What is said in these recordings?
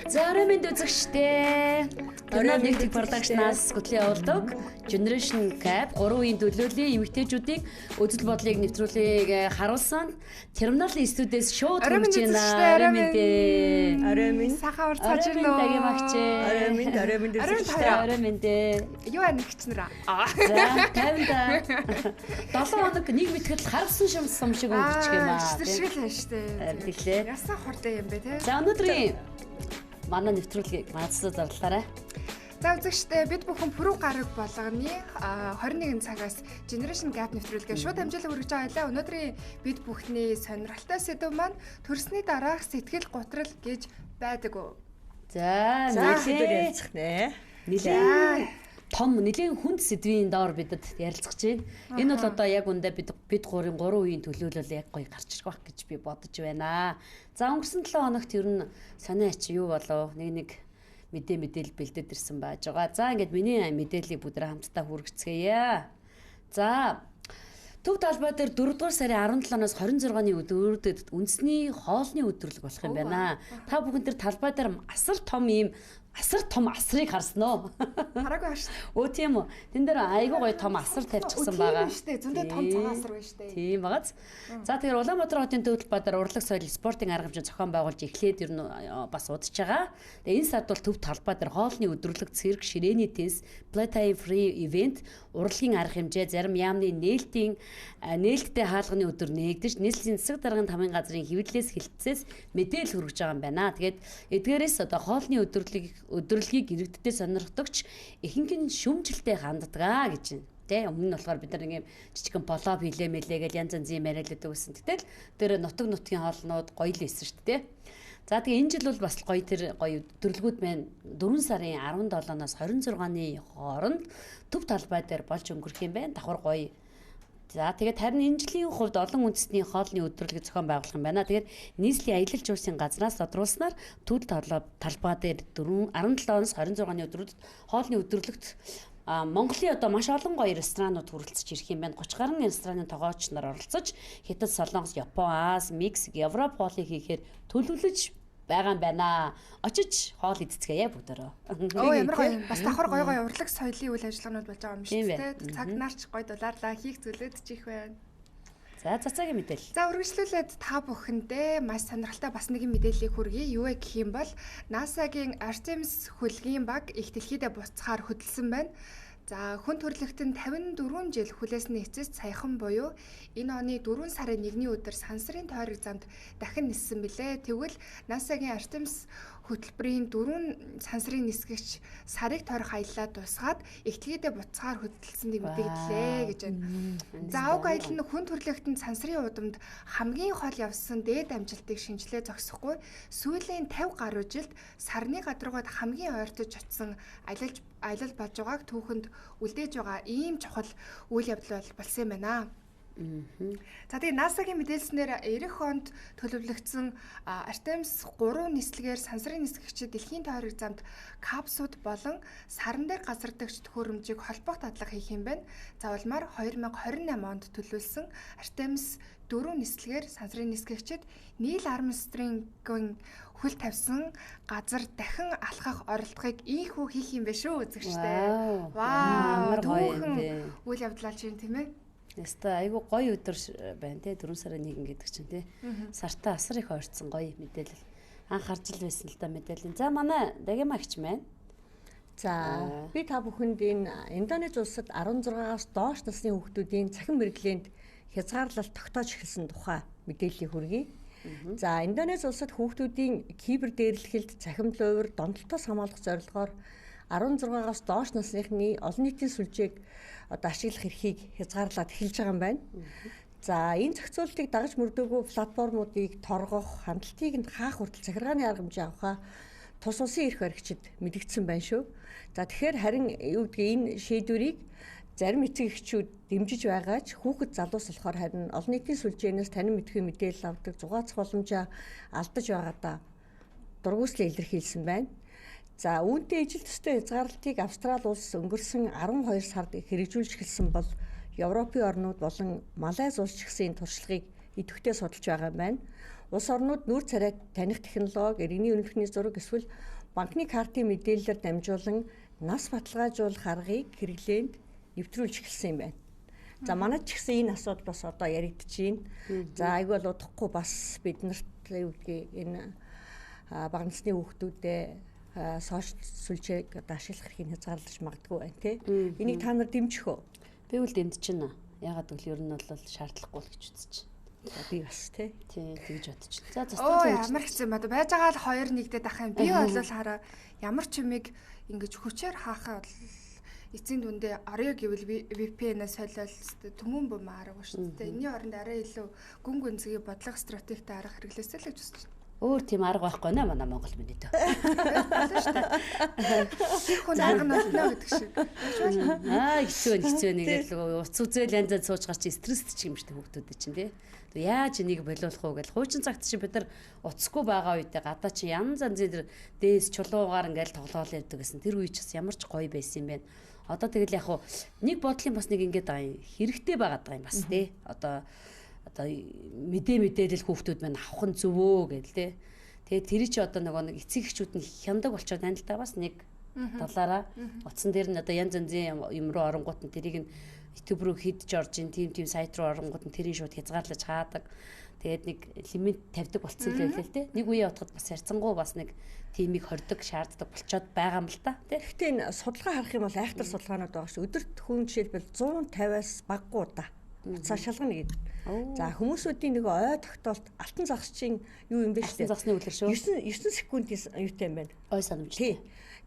За оройн үзэгчтэй. Оройн продакшнаас гүтлийн явуулдаг Generation Gap 3 үеийн төлөөллийн эмэгтэйчүүдийн үзэл бодлыг нэвтрүүлгийг харуулсан терминалийн студиэс шоуд хүргэж байна. Оройн минь сахаар цааж ирнэ. Оройн минь юу анигчнараа. За 50-да 7 хоног нэг мэтгэл харгасан шимсам шиг өнгөрчих юм аа. Читэршил байна штэ. Тэглээ. Ясаа хурдан юм бэ те. За өнөөдрийн манай нэвтрүүлгийг маацлаа зарлаарай. За үзэгчдээ бид бүхэн пүрэв гараг болгоны 21 цагаас Generation Gap нэвтрүүлгээ шууд хамжуулан хүргэж байгаа. Өнөөдрийн бид бүхний сонирхолтой сэдв маань төрсний дараах сэтгэл готрал гэж байдаг үү? За нэлээд ярилцах нэ. Нэлээд хүнд сэдвийн доор бидэд ярилцах чинь. Энэ бол одоо яг үндэ бид 3 үеийн төлөөлөл яг гоё гарч ирэх байх гэж би бодож байна. За өнгөрсөн 7 хоногт ер нь сонио ач юу болов? Нэг мэдээлэл бэлдээд ирсэн байж байгаа. За ингээд миний мэдээллийг бүгдээ хамтдаа хүргэцгээе. За Төв талбай дээр 4 дугаар сарын 17-наас 26-ны өдрүүдэд үндэсний хоолны өдрөлг болох юм байна. Та бүхэн тэр талбай дээр асар том асрыг харсан уу? Хараагүй шүү. Өө тийм үү. Тэн дээр айгүй гоё том асар тавьчихсан байгаа. Тийм шүү дээ. Зөндөө том цагаан асар байна шүү дээ. Тийм багаз. За тэгэхээр Улаанбаатар хотын Төв талбай дээр урлаг соёл спортын арга хэмжээ зохион байгуулж эхлээд ер нь бас удаж байгаа. Тэгээ энэ сард бол Төв талбай дээр хоолны өдрөлг, цирк, ширээний теннис, playtime free event, урлагийн арга хэмжээ, зарим яамны нээлттэй хаалганы өдөр нээгдэж нийслэлийн засаг даргын тамгын газрын хэвлэлээс хилцээс мэдээлэл хүргэж байгаа юм байна. Тэгээд эдгээрээс одоо хоолны өдрөлгийг иргэдтэй сонирхдогч ихэнх нь шүмжилтэй ханддаг гэж байна. Тэ өмнө нь болохоор бид нар ингээм жижигэн поло хийлээ мэлээ гэж янз янзын яриалдаг байсан. Гэтэл тэр нутгийн хоолнууд гоё л байсан шүү дээ. За тэгээ энэ жил бол бас гоё тэр гоё өдрөлгүүд маань 4 сарын 17-наас 26-ны хооронд Төв талбай дээр болж өнгөрөх юм байна. Давхар гоё. За тэгээд харин энэ жилийн хувьд олон үндэсний хоолны өдрөлгийг зохион байгуулах юм байна. Тэгээд нийслэлийн аялал жуулчлалын газраас тодруулснаар Төв талбай дээр 17-оос 26-ны өдрүүдэд хоолны өдрөлөгт Монголын одоо маш олон гоё ресторанууд хүрэлцэж ирэх юм байна. 30 гаруй рестораны тогооч нар оролцож Хятад, Солонгос, Япон, Аз, Мексик, Европ хоолыг хийхээр төлөвлөж байгаа юм байна. Очиж хоол идцгээе бүгдээрээ. Ямар гоё юм. Бас давхар гоё урлаг соёлын үйл ажиллагаанууд болж байгаа юм шүү дээ. Цаг нарч гоё дулаарлаа хийх зүйлүүд чих байна. За цацаагийн мэдээлэл. За үргэлжлүүлээд та бүхэндээ маш сонирхолтой бас нэгэн мэдээллийг хүргэе. Юу вэ гэх юм бол NASA-гийн Artemis хөлгийн баг их дэлхийдээ буцахаар хөдөлсөн байна. За хүн төрөлхтөн 54 жил хүлээсний эцэст саяхан буюу энэ оны 4 сарын 1-ний өдөр сансрын тойрог замд дахин ниссэн билээ. Тэгвэл NASA-гийн Artemis хөтөлбөрийн 4 сансрын нисгэгч сарыг тойрох аяллаа тусгаад их дэлхийдээ буцахаар хөдөлсөнийг мэдээллээ гэж байна. За уг аялал нь хүн төрөлхтөнд сансрын удамд хамгийн хол явсан дээд амжилтыг шинжилээ зогсохгүй сүүлийн 50 гаруй жилд сарны гадаргууд хамгийн ойртож очсон аялал болж байгааг түүхэнд үлдээж байгаа ийм чухал үйл явдал болсон юм байна. За тэгээ NASA-гийн мэдээлснээр эх онд төлөвлөгдсөн Artemis 3 нислэгээр сансрын нисгэгчид дэлхийн тойрог замд капсууд болон саран дээр газардагч төхөөрөмжийг холбох дадлага хийх юм байна. За улмаар 2028 онд төлөвлөсөн Artemis 4 нислэгээр сансрын нисгэгчид Нийл Армстронгийн хөл тавьсан газар дахин алхах оролдогыг ийхүү хийх юм биш үү үзэгчтэй. Вау. Түүхэн үйл явдлаа чинь тийм ээ. Яста айгу гоё өдөр байна те 4 сарын 1 гэдэг чинь те. Сартаа асар их ойрцсон гоё мэдээлэл. Анх харж ил байсан л да мэдээлэл. За манай Дагимагч маань. За би та бүхэнд энэ Индонез улсад 16-аас доош насны хүүхдүүдийн цахим мэрэглээнд хязгаарлалт тогтоож эхэлсэн тухай мэдээллийг хүргэе. За Индонез улсад хүүхдүүдийн кибер дээрлэхэлд цахим лувир донтолтоос хамгаалах зорилгоор 16-аас доош насныхны олон нийтийн сүлжээг ашиглах эрхийг хязгаарлаад эхэлж байгаа юм байна. За энэ зохицуултыг дагаж мөрдөөгүй платформуудыг торгох, хандлтыг нь хаах хүртэл захиргааны арга хэмжээ авахаа тус улсын эрх баригчид мэдгдсэн байна шүү. За тэгэхээр харин юу гэдгийг энэ шийдвэрийг зарим эцэг эхчүүд дэмжиж байгаач хүүхэд залуус болохоор харин олон нийтийн сүлжээнээс танин мэдхүй мэдээлэл авдаг зугаацах боломжоо алдаж байгаадаа дургуйслан илэрхийлсэн байна. За үүнтэй ижил төстэй хязгаарлалтыг Австрали улс өнгөрсөн 12 сард хэрэгжүүлж эхэлсэн бол Европын орнууд болон Малайз улс ч гэсэн энэ туршлагыг идэвхтэй судалж байгаа юм байна. улс орнууд нүүр царайг таних технологи, иргэний үнэлэхний зураг эсвэл банкны картын мэдээллээр дамжуулан нас баталгаажуулах аргыг хэрэглээнд нэвтрүүлж эхэлсэн юм байна. За манайд ч гэсэн энэ асуудал бас одоо яригдчихээн. За айгүй бол удахгүй бас биднэрт юу гэдгийг энэ бага насны хүүхдүүдэд сошиал сүлжээг одоо ашиглах эрхийг хязгаарлаж магадгүй байна тий. Энийг та нар дэмжих үү? Би үл дэмжиж байна. Ягаад гэвэл ер нь бол шаардлагагүй л гэж үзэж байна. Би бас тий. Тэгж бодож байна. За Оо ямар хэцүү юм ба байж байгаа л хоёр нэгдээд ах юм. Би бол хараа ямар ч юмыг ингэж хүчээр хаахаа бол эцсийн дүндээ орё гэвэл VPN-аас солиол түмэн бом аргагүй шүү дээ. Энийн оронд арай илүү гүн гүнзгий бодлого стратегтэй арга хэрэглээсэй л гэж үзэж байна. Өөр тийм арга байхгүй наа манай Монгол миний дөө. Хүн арга нь олно гэдэг шиг. Хэцүү нэг л уц үзэл янз янз сууж гарч стресстэй юм шүү дээ хүүхдүүд чинь тий. Яаж энийг болиулах вэ гэж хуучин цагт чинь бид нар уцгүй байгаа үедээ гадаа чи янз янзын дээс чулуугаар ингээл тоглоол явдаг гэсэн тэр үе ч бас ямар ч гоё байсан юм бэ. Одоо тэгэл яг хуу нэг бодлын бас нэг ингээд байгаа юм хэрэгтэй байгаад байгаа юм бас тий. Одоо мэдээлэл хүүхдүүд маань авах нь зөвөө гэл те. Тэгээд тэр чи одоо нэг эцэг эхчүүд нь хяндаг болчоод байна л да бас нэг талаараа утсан дээр нь одоо янз янзын юм руу оронгууд нь тэрийг нь YouTube руу хидж орж ин тийм сайт руу оронгууд нь тэрийг шууд хязгаарлаж хаадаг. Тэгээд нэг лимит тавьдаг болцсон л байлээ л те. Нэг үе явахад бас ярьцангуу бас нэг тиймийг хордог шаарддаг болчоод байгаа юм л да. Гэхдээ энэ судалгаа харах юм бол айхтар судалгаанууд байгаа шүү. Өдөрт хүн жишээлбэл 150-аас баггүй удаа уцаа шалгана гэдэг. За хүмүүсүүдийн нэг ой тогтоолт алтан загсчийн юу юм бэ шүү дээ. Алтан загсны үлэр шүү. 9 секундын юутай юм байна. Ой санамж. Тий.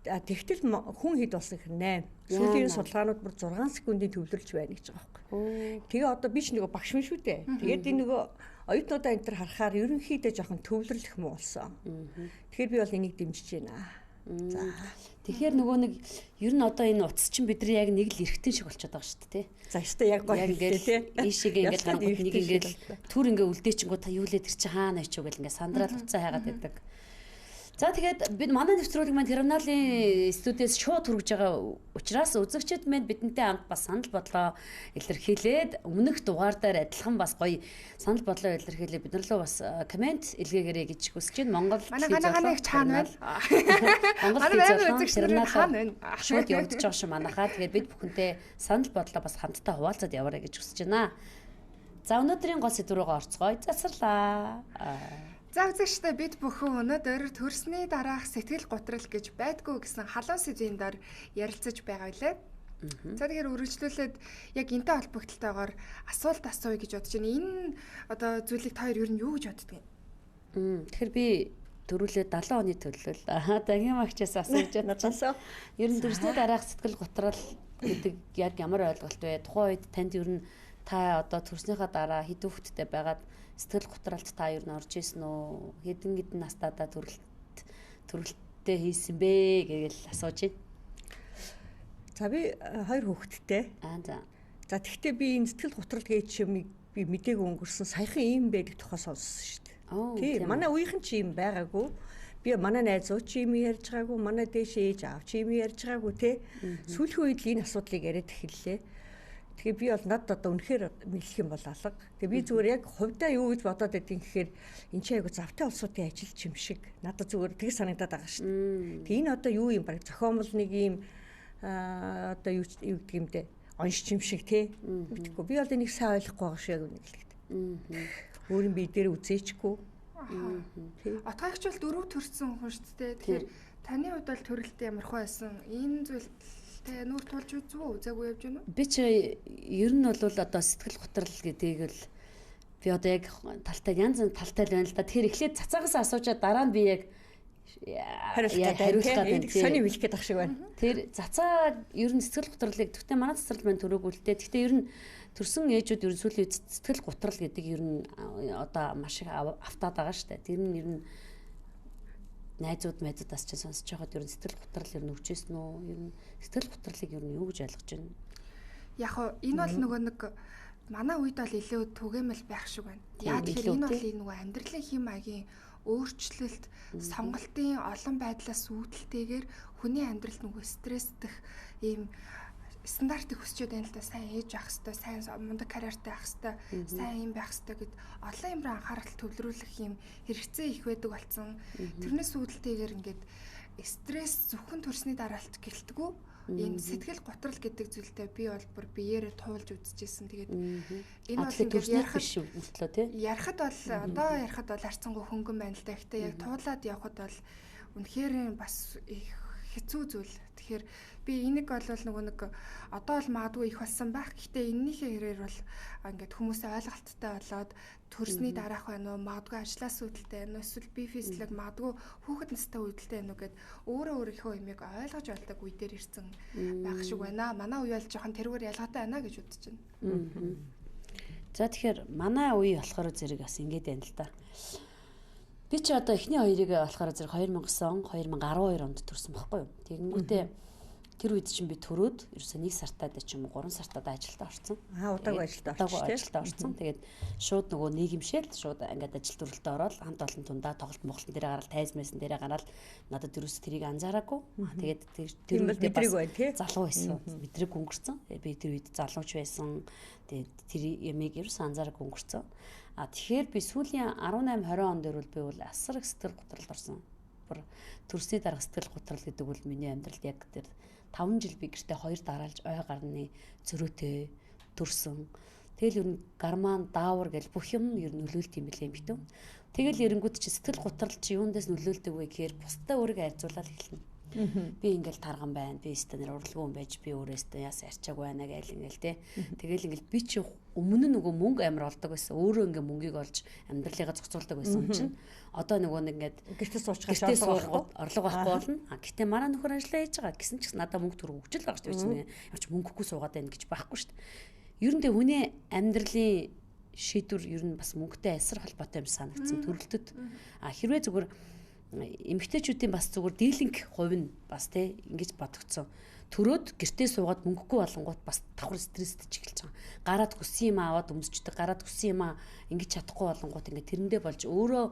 Тэгтэл хүн хэд болсон хэрнээ. Сүүлийн судалгаанууд бүр 6 секундын төвлөрч байна гэж байгаа байхгүй. Тэгээ одоо би ч нөгөө багш мэн шүү дээ. Тэгээд энэ нөгөө оюутнуудаа энэ төр харахаар ерөнхийдөө жоохон төвлөрлөх муу болсон. Тэгэхээр би бол энийг дэмжиж байна. За. Тэгэхээр нөгөө нэг ер нь одоо энэ утас чинь бидний яг нэг л эргэтэн шиг болчиход байгаа шүү дээ. За ёстой яг гоё хэлээ тий. Ийшээ ингээд харангуут нэг ингээд түр ингээ үлдээчингүү та юу лээ тэр чи хаана очив гэл ингээ сандраад уцаа хайгаад байдаг. За тэгээд бид манай нэвтрүүлэг маань терминалын студиэс шууд хүргэж байгаа учраас үзэгчид маань бидэнтэй хамт бас санал бодлоо илэрхийлээд өмнөх дугаардаар адилхан бас гоё санал бодлоо илэрхийлээ бид нар лөө бас комент илгээгээрэй гэж хүсэж байна. Монгол манай чаана байна. Монгол терминал шууд явагдаж байгаа шүү манайхаа. Тэгээд бид бүхэнтэй санал бодлоо бас хамтдаа хуваалцаад яваарай гэж хүсэж байна. За өнөөдрийн гол сэдв рүүгээ орцгоё. Засарлаа. За үзэгчдээ бид бүхэн өнөөдөр төрсний дараах сэтгэл готрол гэж байдгүй гэсэн халуун сэдвийн дор ярилцаж байгаа билээ. За тэгэхээр үргэлжлүүлээд яг энтэй холбогдлолтойгоор асуулт асууя гэж бодож байна. Энэ одоо зүйлийг та хоёр ер нь юу гэж боддөг юм? Тэгэхээр би дөрүлээ 70 оны төлөөл. Дангийн магчаас асууж байна. Ер нь төрсний дараах сэтгэл готрол гэдэг яг ямар ойлголт вэ? Тухайн үед танд ер нь та одоо төрснийхаа дараа хэд хүүхэдтэй байгаад сэтгэл готролд та ер нь орж исэн үү? Хэдэн настайдаа төрөлттэй хийсэн бэ гэгээл асууж байна. За би 2 хүүхэдтэй. За тэгвэл би энэ сэтгэл готрол гэж юмыг би мдээгүй өнгөрсөн саяхан ийм байдаг тухай сонссон шүү дээ. Тийм манай үеийнхэн ч ийм байгаагүй. Би манай найзууд ч ийм ярьж байгаагүй, манай дээш ээж аав ч ийм ярьж байгаагүй те. Сүүлийн үед л энэ асуудлыг яриад эхэллээ. Тэгээ би бол над одоо үнэхээр мэдлэх юм бол алга. Тэгээ би зүгээр яг хувьдаа юу гэж бодоод байдгийг гэхээр энэ ч айгу завтай улсуудын ажилч юм шиг надад зүгээр тэг санагдаад байгаа шүү дээ. Тэгээ энэ одоо юу юм баг зохиомл нэг юм одоо юу гэдэг юм бэ? Онш юм шиг тий. Үгүй би бол энийг сайн ойлгохгүй байгаа шиг үнэ хэлэхэд. Өөрийн бие дээр үзээчгүй. Отгойгч бол 4 төрсэн хүн шүү дээ. Тэгэхээр таны хувьд бол төрөлтөө ямар хөө байсан? Энэ зүйл тэ нүүр тулж үзв үү? Үзээгүй явж байна уу? Би ч ер нь бол одоо сэтгэл готрол гэдгийг л би одоо яг талтай янз бүрийн талтай л байна л да. Тэгэхээр эхлээд цацаагаас асуучаад дараа нь би яг хариулах гэдэг сони хэлэх гээд ах шиг байна. Тэр цацаа ер нь сэтгэл готрлыг тэгтээ манай цацрал маань төрөөгүүлтэй. Тэгтээ ер нь төрсэн ээжүүд ер нь сүүлийн сэтгэл готрол гэдэг ер нь одоо маш их автаад байгаа шүү дээ. Тэр нь ер нь найзуудаас ч сонсож байхад ер нь сэтгэл готрол ер нь өвчөөсөн үү? Ер нь сэтгэл готрлыг ер нь юу гэж ойлгож байна? Яг хоо энэ бол нөгөө нэг манай үед бол илүү түгээмэл байх шиг байна. Яа тэгэхээр энэ бол нөгөө амьдралын хэм маягийн өөрчлөлт, сонголтын олон байдлаас үүдэлтэйгээр хүний амьдралд нөгөө стресстэх ийм стандартыг хүсчээд байна л да. Сайн ээж байх хэвээр, сайн мундаг карьертай байх хэвээр, сайн юм байх хэвээр гэд олон юмраа анхаарал төвлөрүүлэх юм хэрэгцээ их байдаг болсон. Тэрнээс үүдэлтэйгээр ингээд стресс зөвхөн төрсний дараалт гэлтгүү энэ сэтгэл готрол гэдэг зүйлтэй би бол бүр биеэрээ туулж үзчихсэн. Тэгээд энэ бол ингээд ярихад бол одоо ярихад бол арцсангүй хөнгөн байна л да. Гэхдээ яг туулаад явхад бол үнэхээр бас их хэцүү зүйл. Тэгэхээр би энийг бол нөгөө нэг одоо л магадгүй их болсон байх. Гэхдээ энэнийхээ хэрээр бол ингээд хүмүүсээ ойлголттой болоод төрсний дараах байна уу, магадгүй ажлаас үүдэлтэй байна уу, эсвэл би физиолог магадгүй хүүхэд настай үүдэлтэй байна уу гэд өөрөө өөрийнхөө юмыг ойлгож болдог үе дээр ирсэн байх шиг байна. Манай үе бол жоохон тэргээр ялгаатай байна гэж бодож байна. За тэгэхээр манай үе болохоор зэрэг бас ингэж байна л да. Би ч одоо эхний хоёрыг болохоор зэрэг 2009 2012 онд төрсөн байхгүй юу. Тэгэнгүүтээ тэр үед чинь би төрөөд ерөөсөө 1 сартаад ч юм уу 3 сартаад ажилдаа орсон. Удаагүй ажилдаа орсон. Тэгээд шууд нөгөө нийгэмшээл шууд ингээд ажил төрөлтөд ороод хамт олон тундаа тоглолт моголтон дээрээ гараад тайз мэсэн дээрээ гараад надад ерөөсөө тэрийг анзаараагүй. Тэгээд тэр үедээ бас залуу байсан. Мэдрэг өнгөрцөн. Би тэр үед залууч байсан. Тэгээд тэр ямиг ерөөсөө анзаараагүй өнгөрцөн. Тэгэхээр би сүүлийн 18 20 он дээр би бол асар их сэтгэл готролд орсон. Бүр төрсний дарга сэтгэл готрол гэдэг бол миний амьдралд яг тэр 5 жил би гэртээ 2 дараалж ой гарны зөрөөтэй төрсөн. Тэгэл ер нь гарман даавар гэл бүх юм ер нь нөлөөлт юм билээ битүү. Тэгэл эренгүүд чи сэтгэл готрол чи юундаас нөлөөлдөг вэ гэхээр бусдаа өөрийгөө айцуулаад эхэлнэ. Би ингээл тарган байна. Би станаар урлаггүй юм байж би өөрөөсөө яас арчааг байна гээл ингээл те. Тэгэл ингээл би чи өмнө нь нөгөө мөнгө амар олдог байсан. Өөрөө ингээ мөнгийг олж амьдралыгаа зохицуулдаг байсан юм чинь. Одоо нөгөө нэг ингээд гэртээ суучгаад орлого авахгүй болно. Гэтэ манай нөхөр ажиллаа хийж байгаа гэсэн ч надад мөнгө төгрөг өгч л байгаа шүү дээ. Явч мөнгөгүй суугаад байна гэж байхгүй шүү дээ. Ер нь тэ хүний амьдралын шийдвэр ер нь бас мөнгөтэй асар холбоотой юм санагдсан төрөлтөд. Хэрвээ зүгээр эмэгтэйчүүдийн бас зүгээр дийлэнх хувь нь бас те ингэж бодогцсон. Төрөөд гэртээ суугаад мөнгөгүй болонгууд бас давхар стресстэй ч эхэлж байгаа. Гараад хүссэн юм аваад өмсчдэг, гараад хүссэн юм ингэж чадахгүй болонгууд ингэ тэрэндээ болж өөрөө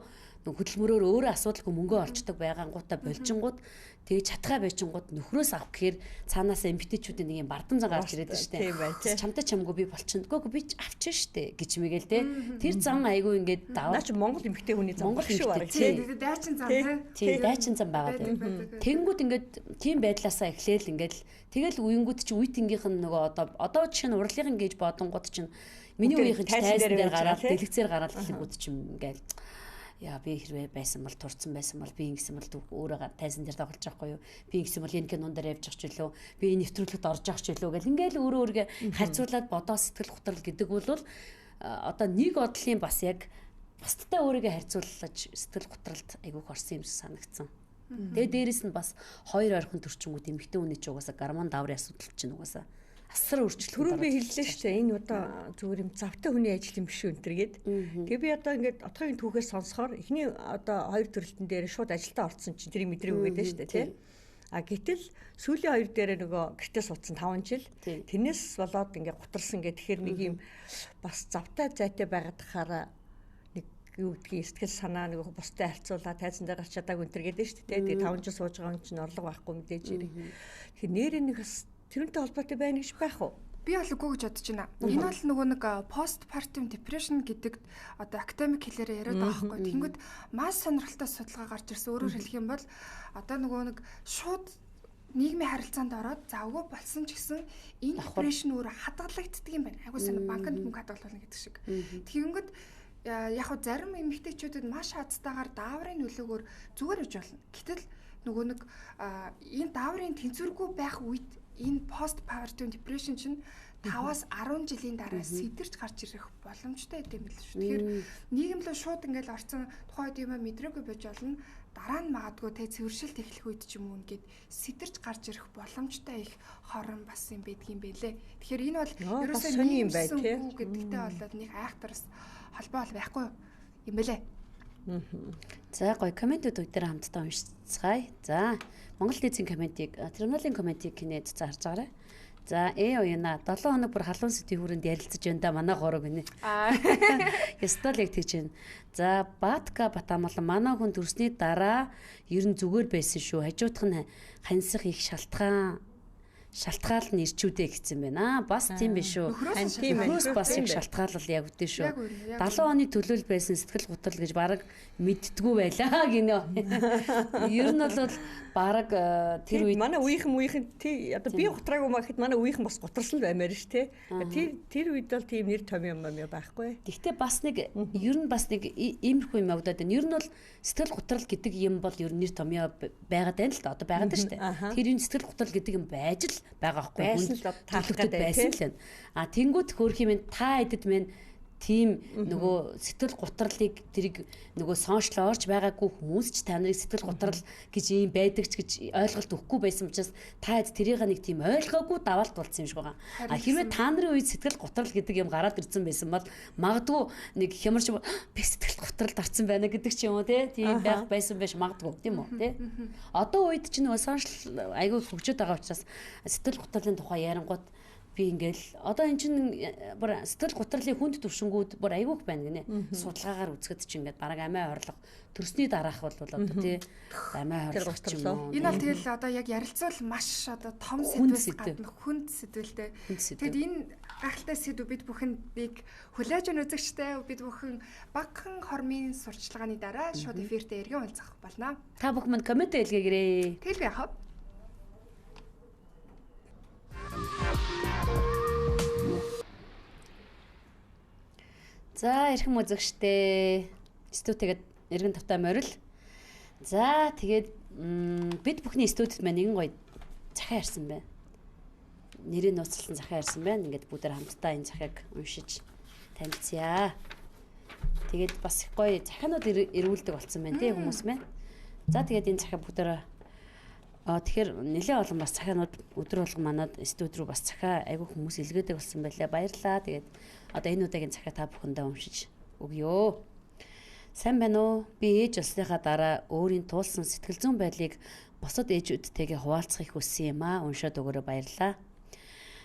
хөдөлмөрөөр өөрөө асуудалгүй мөнгөө олцдог байгаангуудаа болжингууд тэгээ чадхаа байчингууд нөхрөөс авах гэхээр цаанаасаа эмэгтэйчүүдийн нэг юм бардам зан гарч ирээд шүү дээ. Чамтай чамгүй би болчихно. Би ч авчихна шүү дээ гэж мэгэл те. Тэр зан айгүй ингээд даваа. Наа чи Монгол эмэгтэй хүний зан Монгол шүү бараг. Тэгээ дайчин зан тий. Дайчин зан байгаа дээ. Тэнгүүд ингээд тийм байдлаасаа эхлээл ингээд тэгэл үеингүүд чи үеийнхийнх нь нөгөө одоо жишээ нь урлагийн гэж бодонгууд чинь миний үеийнх нь тайзан дээр гараад дэлгэцээр гараад хэлэнгүүд чинь ингээд яа би хэрвээ байсан бол турцсан байсан бол би ингэсэн бол өөрөө тайзан дээр тоглож байхгүй юу би ингэсэн бол энэ кинон дээр явж ах ч үлээ би энэ нэвтрүүлэгт орж ах ч үлээ гэл ингээл өөрөө өөргөө харьцуулаад бодоо сэтгэл готрол гэдэг бол одоо нэг одлын бас яг бусдтай өөрийгөө харьцуулж сэтгэл готролд айгүйх орсон юм санагдсан. Тэгээ дээрэс нь бас хоёр ойрхон төрчмүүд эмэгтэй хүний ч угаасаа гормон даврын асуудал чинь угаасаа асар өөрчлөлт. Түрүү би хэллээ шүү дээ. Энэ одоо зүгээр юм завтай хүний ажил юм биш үү энэ гээд. Тэгээ би одоо ингээд отгогийн түүхээс сонсохоор эхний одоо хоёр төрөлтөн дээр шууд ажилдаа орсон чинь тэрийг мэдрэг өгөөд шүү дээ тий. Гэтэл сүүлийн хоёр дээр нөгөө гэртээ суудсан 5 жил. Тэрнээс болоод ингээд гутарсан гэх тэгэхээр нэг юм бас завтай зайтай байгаад хахаараа нэг юу гэдгийг сэтгэл санаа нэг бустай харьцуулаад тайзан дээр гарч чадаагүй энэ гээд шүү дээ. Тэгээ 5 жил сууж байгаа юм чинь орлого байхгүй мэдээж ирэх. Тэгэхээр нэрээ нэг бас тэрнтэй холбоотой байна гэж байх уу? Би бол үгүй гэж бодож байна. Энэ бол нөгөө нэг postpartum depression гэдэг одоо академик хэлээр яриад байгаа байхгүй. Тэнгүүд маш сонирхолтой судалгаа гарч ирсэн. Өөрөөр хэлэх юм бол одоо нөгөө нэг шууд нийгмийн харилцаанд ороод завгүй болсон ч гэсэн энэ depression өөр хадгалагддаг юм байна. Айгуу сайн банкнд мөнгө хадгалуулна гэдэг шиг. Тэгэнгүүт яг хөө зарим эмэгтэйчүүдэд маш хацтайгаар дааврын нөлөөгөөр зүгээр үж болно. Гэтэл нөгөө нэг энэ дааврын тэнцвэргүй байх үед энэ postpartum depression чинь 5-аас 10 жилийн дараа сэтэрч гарч ирэх боломжтой юм л шүү. Тэгэхээр нийгэм рүү шууд ингээл орсон тухайд юм мэдрээгүй байж болно. Дараа нь магадгүй тэ цэвэршилт эхлэх үед ч юм уу ингээд сэтэрч гарч ирэх боломжтой их хорон бас юм байдгийн байлээ. Тэгэхээр энэ бол ерөөсөө нэг юм бай тээ гэдэгтэй болоод нэг айхтарс холбоо байхгүй юм байлээ. За гоё комментүүд өдөр хамтдаа уншицгаая. За Монгол дээдсийн комментиг терминалийн комментиг кинед зарж байгаарай. За оюуна 7 хоног бүр халуун сэдвийн хүрээнд ярилцаж байна да манай горог гинэ. Ястал яг тэгж байна. За Батка Батамгалан манай хүн төрсний дараа ер нь зүгээр байсан шүү. Хажуудах нь хансах их шалтгаан шалтгаал нь ирчүүдээ гэсэн байна. Бас тийм биш үү? Нөхрөөс бас яг шалтгаалал яг үтэй шүү. 70 оны төлөөл байсан сэтгэл готрол гэж бараг мэдтгүү байлаа гинэ. Ер нь бол бараг тэр үед манай үеийнхэн тий одоо би готраагүй маа гэхэд манай үеийнхэн бас гутарсан л баймаар ш тий. Тэр үед бол тийм нэр том юм байхгүй. Гэхдээ бас нэг ер нь бас нэг иймэрхүү юм явагдаад байна. Ер нь бол сэтгэл готрол гэдэг юм бол ер нь нэр томьёо байгаад байна л да. Одоо байгаад байна шүү дээ. Тэр энэ сэтгэл готрол гэдэг юм байж л байгаа байхгүй. Байсан л таалагдаад байсан л байна. Тэнгүүт хөөх юм та эдэд мэн тийм нөгөө сэтгэл гутралыг тэрийг нөгөө соншлоо орж байгаагүй хүмүүс ч та нарыг сэтгэл гутрал гэж юм байдаг ч гэж ойлголт өгөхгүй байсан учраас та хэд тэрийг нэг тийм ойлгоогүй даваалт болсон юм шиг байгаа. Хэрвээ та нарын үед сэтгэл гутрал гэдэг юм гараад ирсэн байсан бол магадгүй нэг хямарч би сэтгэл гутралд орсон байна гэдэг ч юм уу тийм байх байсан байж магадгүй тийм үү тийм. Одоо үед ч нөгөө соншл айгүй хөгжөд байгаа учраас сэтгэл гутралын тухай ярингууд би ингээл одоо эн чинь бүр сэтгэл гутралын хүнд төвшингүүд бүр айгүйх байна гинэ. Судалгаагаар үзэхэд чи ингээд бараг амиа орлого төрсний дараах бол одоо тий амиа орлого ч юм уу. Энэ бол тэгэл одоо яг ярилцвал маш одоо том сэдвээс гадна хүнд сэдвэлтэй. Тэгэд энэ гайхалтай сэдв бид бүхэндийг хүлээж өгөн үзэгчтэй бид бүхэн багахан хормын сурчлагын дараа шууд эфиртээ эргэн уулзах болно. Та бүхэн манд комент хэлгээгээрэй. Тэгэл яхав. За эрхэм үзэгчтэй студиутэйгээд эргэн тавтай морил. За тэгээд бид бүхний студид маань нэгэн гоё захиа ярьсан байна. Нэрийг нууцлан захиа ярьсан байна. Ингээд бүгдээр хамтдаа энэ захиаг уншиж танилцъя. Тэгээд бас их гоё захианууд ирүүлдэг болсон байна тий хүмүүс маань. За тэгээд энэ захиа бүгдээр тэгэхээр нэлээд олон бас захианууд өдөр болгон манад студи руу бас захиа айгүй хүмүүс илгээдэг болсон байлаа. Баярлалаа. Тэгээд одоо энэ удаагийн захиа та бүхэндээ уншиж өгье. Сайн байна уу? Би ээж болсныхаа дараа өөрийн туулсан сэтгэл зүйн байдлыг бусад ээжүүдтэйгээ хуваалцахыг хүссэн юм аа. Уншаад өгөөрэй баярлалаа.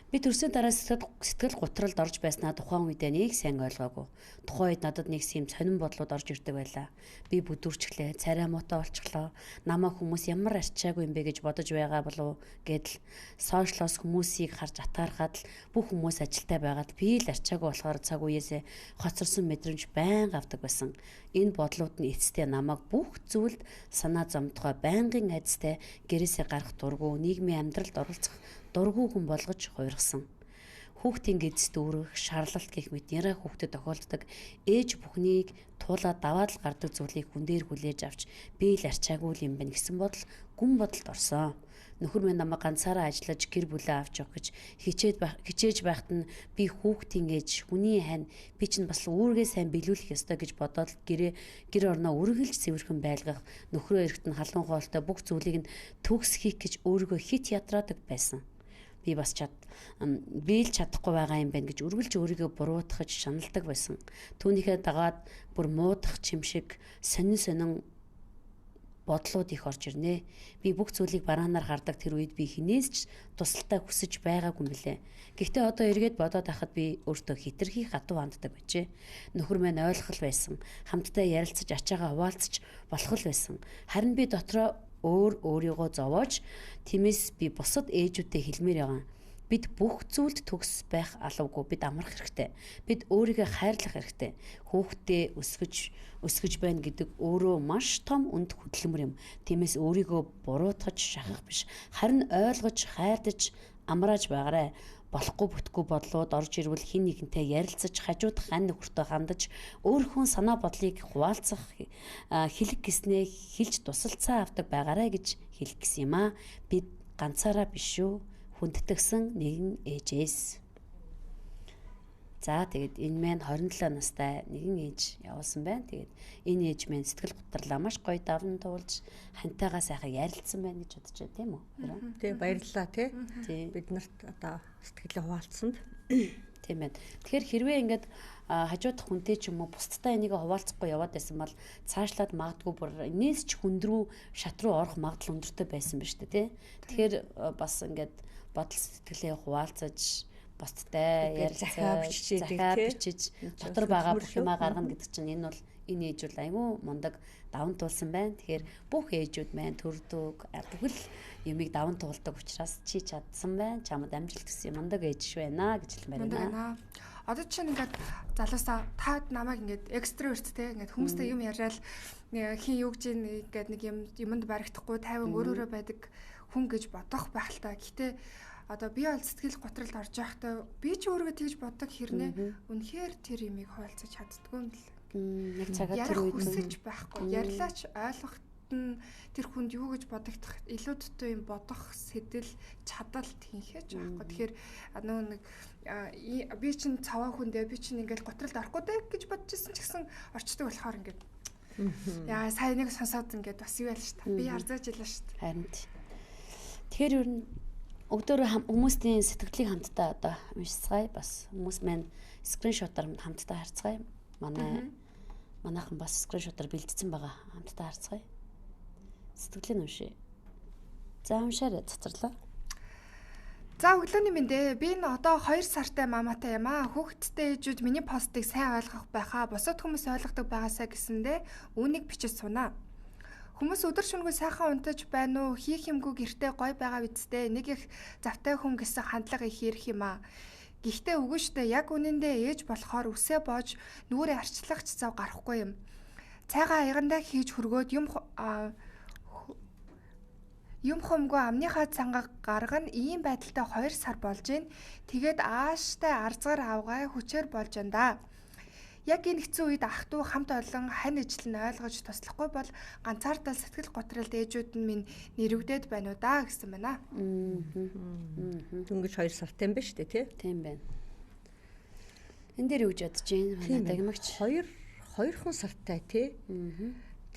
Би төрсөн дараа сэтгэл гутралд орж байснаа тухайн үедээ нэг сайн ойлгоогүй. Тухайн үед надад нэг юм сонирн бодлууд орж ирдэг байлаа. Би бүдүүрчглээ, царай муутай болчихлоо. Намаа хүмүүс ямар арчаагүй юм бэ гэж бодож байгаа болов гэдэл сошиалос хүмүүсийг харж атаархаад л бүх хүмүүс ажилтай байгаад би л арчаагүй болохоор цаг үеэсээ хоцорсон мэдрэмж байнга авдаг байсан. Энэ бодлууд нь эцэстээ намайг бүх зүйлд санаа зовтгоо байнгын айдастай гэрээсээ гарах дургу нийгмийн амьдралд оролцох дургу хүн болгож хуургасан. Хүүхдийн гэдэс дүүрэх, шаарлалт гэх мэт яраа хүүхдэд тохиолддог ээж бүхнийг туулаад даваад л гардаг зүйлийг хүн дээр хүлээж авч би л арчаагүй юм байна гэсэн бодол гүн бодолд орсон. Нөхөр минь намайг ганцаараа ажиллаж гэр бүлээ авч явах гэж хичээж байхад нь би хүүхдийн ээж хүний хань би чинь бас үүргээ сайн биелүүлэх ёстой гэж бодоод гэр орноо үргэлж цэвэрхэн байлгах нөхрөө эрэхт нь халуун хоолтой бүх зүйлийг нь төгс хийх гэж өөрийгөө хит ядраадаг байсан. Би л чадахгүй байгаа юм байна гэж үргэлж өөрийгөө буруутгаж шаналдаг байсан. Түүнийхээ дагаад бүр муудах чимшиг сонин бодлууд их орж ирнэ. Би бүх зүйлийг бараанаар хардаг тэр үед би хинээс ч тусалтай хүсэж байгаагүй юм билээ. Гэхдээ одоо эргээд бодоод байхад би өөртөө хитрхи хатуу ханддаг байжээ. Нөхөр минь ойлгох байсан. Хамтдаа ярилцаж ачаагаа хуваалцаж болох л байсан. Харин би дотроо өөрийгөө зовоож тиймээс би бусад ээжүүдтэй хэлмээр байгаа. Бид бүх зүйлд төгс байх алавгүй. Бид амрах хэрэгтэй. Бид өөрийгөө хайрлах хэрэгтэй. Хүүхдээ өсгөж байна гэдэг өөрөө маш том үнд хөдөлмөр юм. Тиймээс өөрийгөө буруутгаж шахах биш. Харин ойлгож, хайрлаж, амрааж байгаарай. Болохгүй бүтггүй бодлоод орж ирвэл хин нэгнтэй ярилцаж, хажууд хань нөхөртөө хандаж, өөрийнхөө санаа бодлыг хуваалцах, хэлэх гэснээ хэлж тусалцаа авдаг байгаарай гэж хэлэх гэсэн юм аа. Бид ганцаараа биш шүү. Хүндэтгсэн нэгэн ээжээс. За тэгээд энэ маань 27 настай нэгэн ээж явуулсан байна. Тэгээд энэ ээж маань сэтгэл гутралаа маш гоё давн туулж хантайгаа сайхан ярилцсан байна гэж бодож байна тийм үү? Тий баярлалаа тий. Бид нарт одоо сэтгэлээ хуваалцсанд. Тийм байна. Тэгэхээр хэрвээ ингээд хажуудах хүнтэй ч юм уу бусдтай энийг хуваалцахгүй яваад байсан бол цаашлаад магадгүй бүр энэс ч хүнд рүү шат руу орох магадлал өндөртэй байсан биз дээ тий. Тэгэхээр бас ингээд бодол сэтгэлээ хуваалцаж бусдтай ярилцаж захаа бичиж дотор байгаа бүх юмаа гаргана гэдэг чинь энэ бол энэ ээж бол айгүй мундаг даван туулсан байна. Тэгэхээр бүх ээжүүд маань төрдөг бүхэл юмыг даван туулдаг учраас чи чадсан байна. Чамд амжилт хүсье мундаг ээж шүү байна гэж хэлмээр байна. Одоо чинь ингээд залуусаа та намайг ингээд экстраверт те ингээд хүмүүстэй юм яриад хин юу гэж ингээд нэг юмд баригдахгүй тайван өөрөөрөө байдаг хүн гэж бодох байх л та. Гэтэ одоо би бол сэтгэл готролд орж байхдаа би ч өөрийгөө тэгж боддог хэрнээ үнэхээр тэр юмыг хуалцаж чаддгүй юм л. Яг цагаад тэр үед хүсэж байхгүй. Ярьлаач ойлгоход нь тэр хүнд юу гэж бодогдох илүү дутуу юм бодох сэтэл чадал тэнхэж байхгүй. Тэгэхээр нэг би чинь цаваа хүндээ би чинь ингээл готролд орохгүй дээ гэж бодож ирсэн ч гэсэн орчдөг болохоор ингээд яа сайн нэг сонсоод ингээд бас юу ял ш та. Би харзаж илаа ш. Харин тэгэхээр ер нь өгдөөр хүмүүсийн сэтгэлийг хамтдаа одоо уншицгаая бас хүмүүс маань скриншотоор хамтдаа харцгаая. Манайхан бас скриншотоор бэлдсэн байгаа. Хамтдаа харцгаая. Сэтгэлийн уншия. За уншаарай цацрлаа. За өглөөний мэндэ. Би энэ одоо 2 сартай маматай юм аа. Хүүхэдтэй ээжүүд миний постыг сайн ойлгох байхаа. Бусад хүмүүс ойлгодог байгаасаа гэсэндээ үүнийг бичиж сунаа. Хүмүүс өдөр шөнөгүй сайхан унтаж байна уу? Хийх юмгүй гэртээ гой байгаа бидтэй. Нэг их завтай хүн гэсэн хандлага их ирэх юм аа. Гэхдээ үгүй штэ яг үнэндээ ээж болохоор үсээ боож нүрээ арчлагч зав гарахгүй юм. Цайгаа аягандаа хийж хөргөөд юм хумгүй амныхаа цанга гаргана ийм байдалтай 2 сар болж гин. Тэгээд ааштай арзгаар авгай хүчээр болж андаа. Яг энэ хэцүү үед ах トゥ хамт олон хань ижил нь ойлгож туслахгүй бол ганцаардаа сэтгэл готролд ээжүүд нь минь нэрвдээд байна уу да гэсэн байна. Дөнгөж 2 сартай юм ба штэ тий? Тийм байна. Энд дээр юу гэж бодож байна? Манай дагмагч 2 сартай тий?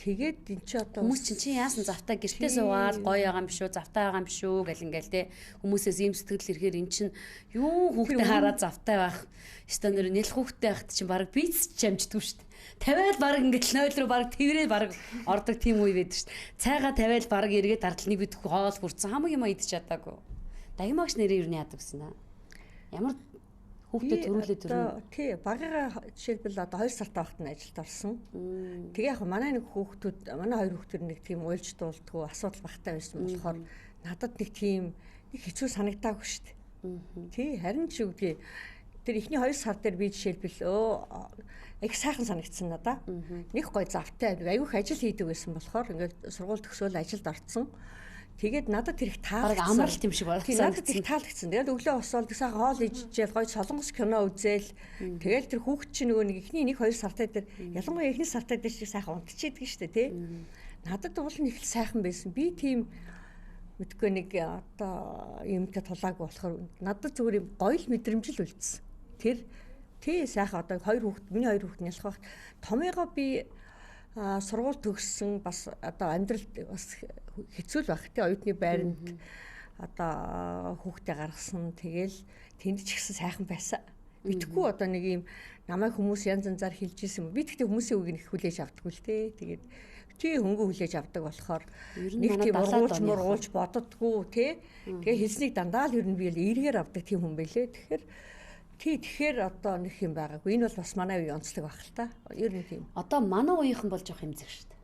Тэгээд эн чи одоо хүмүүс чи яасан завтаа гэртээ суугаад гоё байгаа юм биш үү, завтаа байгаа юм биш үү гэл ингээл те хүмүүсээс ийм сэтгэл ирэхээр эн чин юу хүүхдээ хараад завтаа байх. Өстө нэр нэл хүүхдээ байхад чинь баг биц чамждгүй шүү дээ. 50-аад баг ингээл 0 руу баг тэрээ баг ордог тийм үе байдаг шүү дээ. Цайгаа 50-аад баг эргээд ардалныг бид хоол хүрсэн хамаг юм идэж чадаагүй. Дагимагч нэрээ юу яадаг гэсэн аа. Ямар хүүхдээ төрүүлээд төрнө. Тий, багыгаа жишээлбэл одоо 2 сартай байхад нь ажилд орсон. Тэгээ яг манай нэг хүүхдүүд, манай 2 хүүхдэр нэг тийм уйлж дуулдгүй асуудал багтай байсан болохоор надад нэг тийм нэг хэцүү санагдаагүй шүү дээ. Тий, харин ч үгүй. Тэр ихний 2 сар дээр би жишээлбэл их сайхан санагдсан надаа. Нэг гой завтай аюух ажил хийдэг байсан болохоор ингээд сургууль төгсөөл ажилд орсон. Тэгээд надад тэр их таалагдсан. Амралт юм шиг байна. Надад их таалагдсан. Тэгээд өглөө босоод сайхан хоол ижижээл гоё солонгос кино үзээл. Тэгээд тэр хүүхд чинь нөгөө нэг ихний 1-2 сартай дээр ялангуяа ихний сартай дээр шиг сайхан унтчихийдэг шүү дээ, тий. Надад уул нь их сайхан байсан. Би тийм мэдгүй нэг одоо юмтай тулаагүй болохоор надад зүгээр юм гоё л мэдрэмжил үлдсэн. Тэр тий сайхан одоо миний 2 хүүхд нь ялах байх. Томьёогоо би сургууль төгссөн бас одоо амьдрал бас хэцүү л байх тий оюутны байранд одоо хүүхдээ гаргасан тэгэл тэнд ч ихсэн сайхан байсан. Мэдхгүй одоо нэг юм намайг хүмүүс янз янзаар хэлж ирсэн юм. Би тэгтээ хүмүүсийн үгийг их хүлээж авдаггүй л тий. Тэгээд тий хөнгө хүлээж авдаг болохоор нэг тийм ургуулж боддггүй тий. Тэгээ хэлснийг дандаа л ер нь би л эргээр авдаг тийм хүн байлээ. Тэгэхээр одоо нэг юм байгаагүй. Энэ бол бас манай үеийн онцлог баг л та. Ер нь тийм. Одоо манай үеийнхэн болж явах имзэг шүү дээ.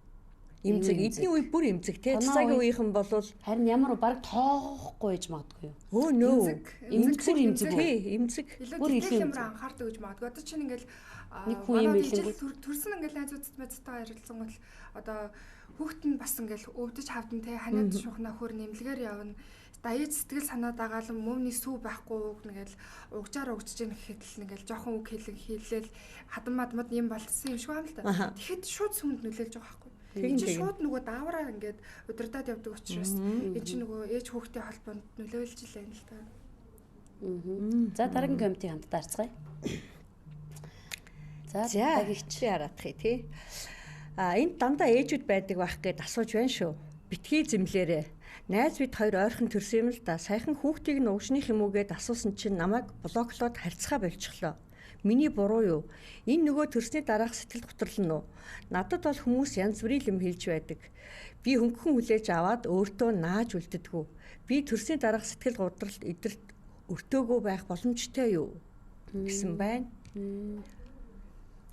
Имзэг эдний үе бүр имзэг тий. Цагийн үеийнхэн бол харин ямар баг тоохохгүй гэж магадгүй юу? Өө нөө. Имзэг тий, имзэг. Бүр илүү юмроо анхаардаг гэж магадгүй. Одоо чинь ингээл нэг хүн юм хэлэнгүүт төрсөн ингээл найзуудтай байцтайгаа ярилцсан бол одоо хүүхэд нь бас ингээл өвдөж хавдан тий ханиад шухна хөр нэмлэгээр явна. Даяж сэтгэл санаад байгаа л мөмний сүү байхгүй нэгэл угжаар угжиж ийн гэхэд л нэгэл жоохон үг хэлээл хадан мадмад юм болцсон юм шиг байна л да. Тэгэхэд шууд сүмд нөлөөлж байгаа байхгүй. Энэ чинь шууд нөгөө даавраар ингээд удирдаад явдаг учраас энэ чинь нөгөө ээж хүүхдийн холбоонд нөлөөлж л байна л да. За дараагийн комментиг хамтдаа харцгаая. За дагигч хараадах тий. Энд дандаа ээжүүд байдаг байх гэд асууж байна шүү. Битгий зэмлээрээ. Найз бид хоёр ойрхон төрсөн юм л да. Саяхан хүүхдийг нь угшных юм уу гэд асуусан чинь намайг блоклоод харьцгаа болчихлоо. Миний буруу юу? Энэ нөгөө төрсний дараах сэтгэл готрол нь уу? Надад бол хүмүүс янз бүрийн юм хэлж байдаг. Би хөнгөн хүлээж аваад өөртөө нааж үлддэггүй. Би төрсний дараах сэтгэл готролд эдэрт өртөөгөө байх боломжтой юу? Гэсэн байна.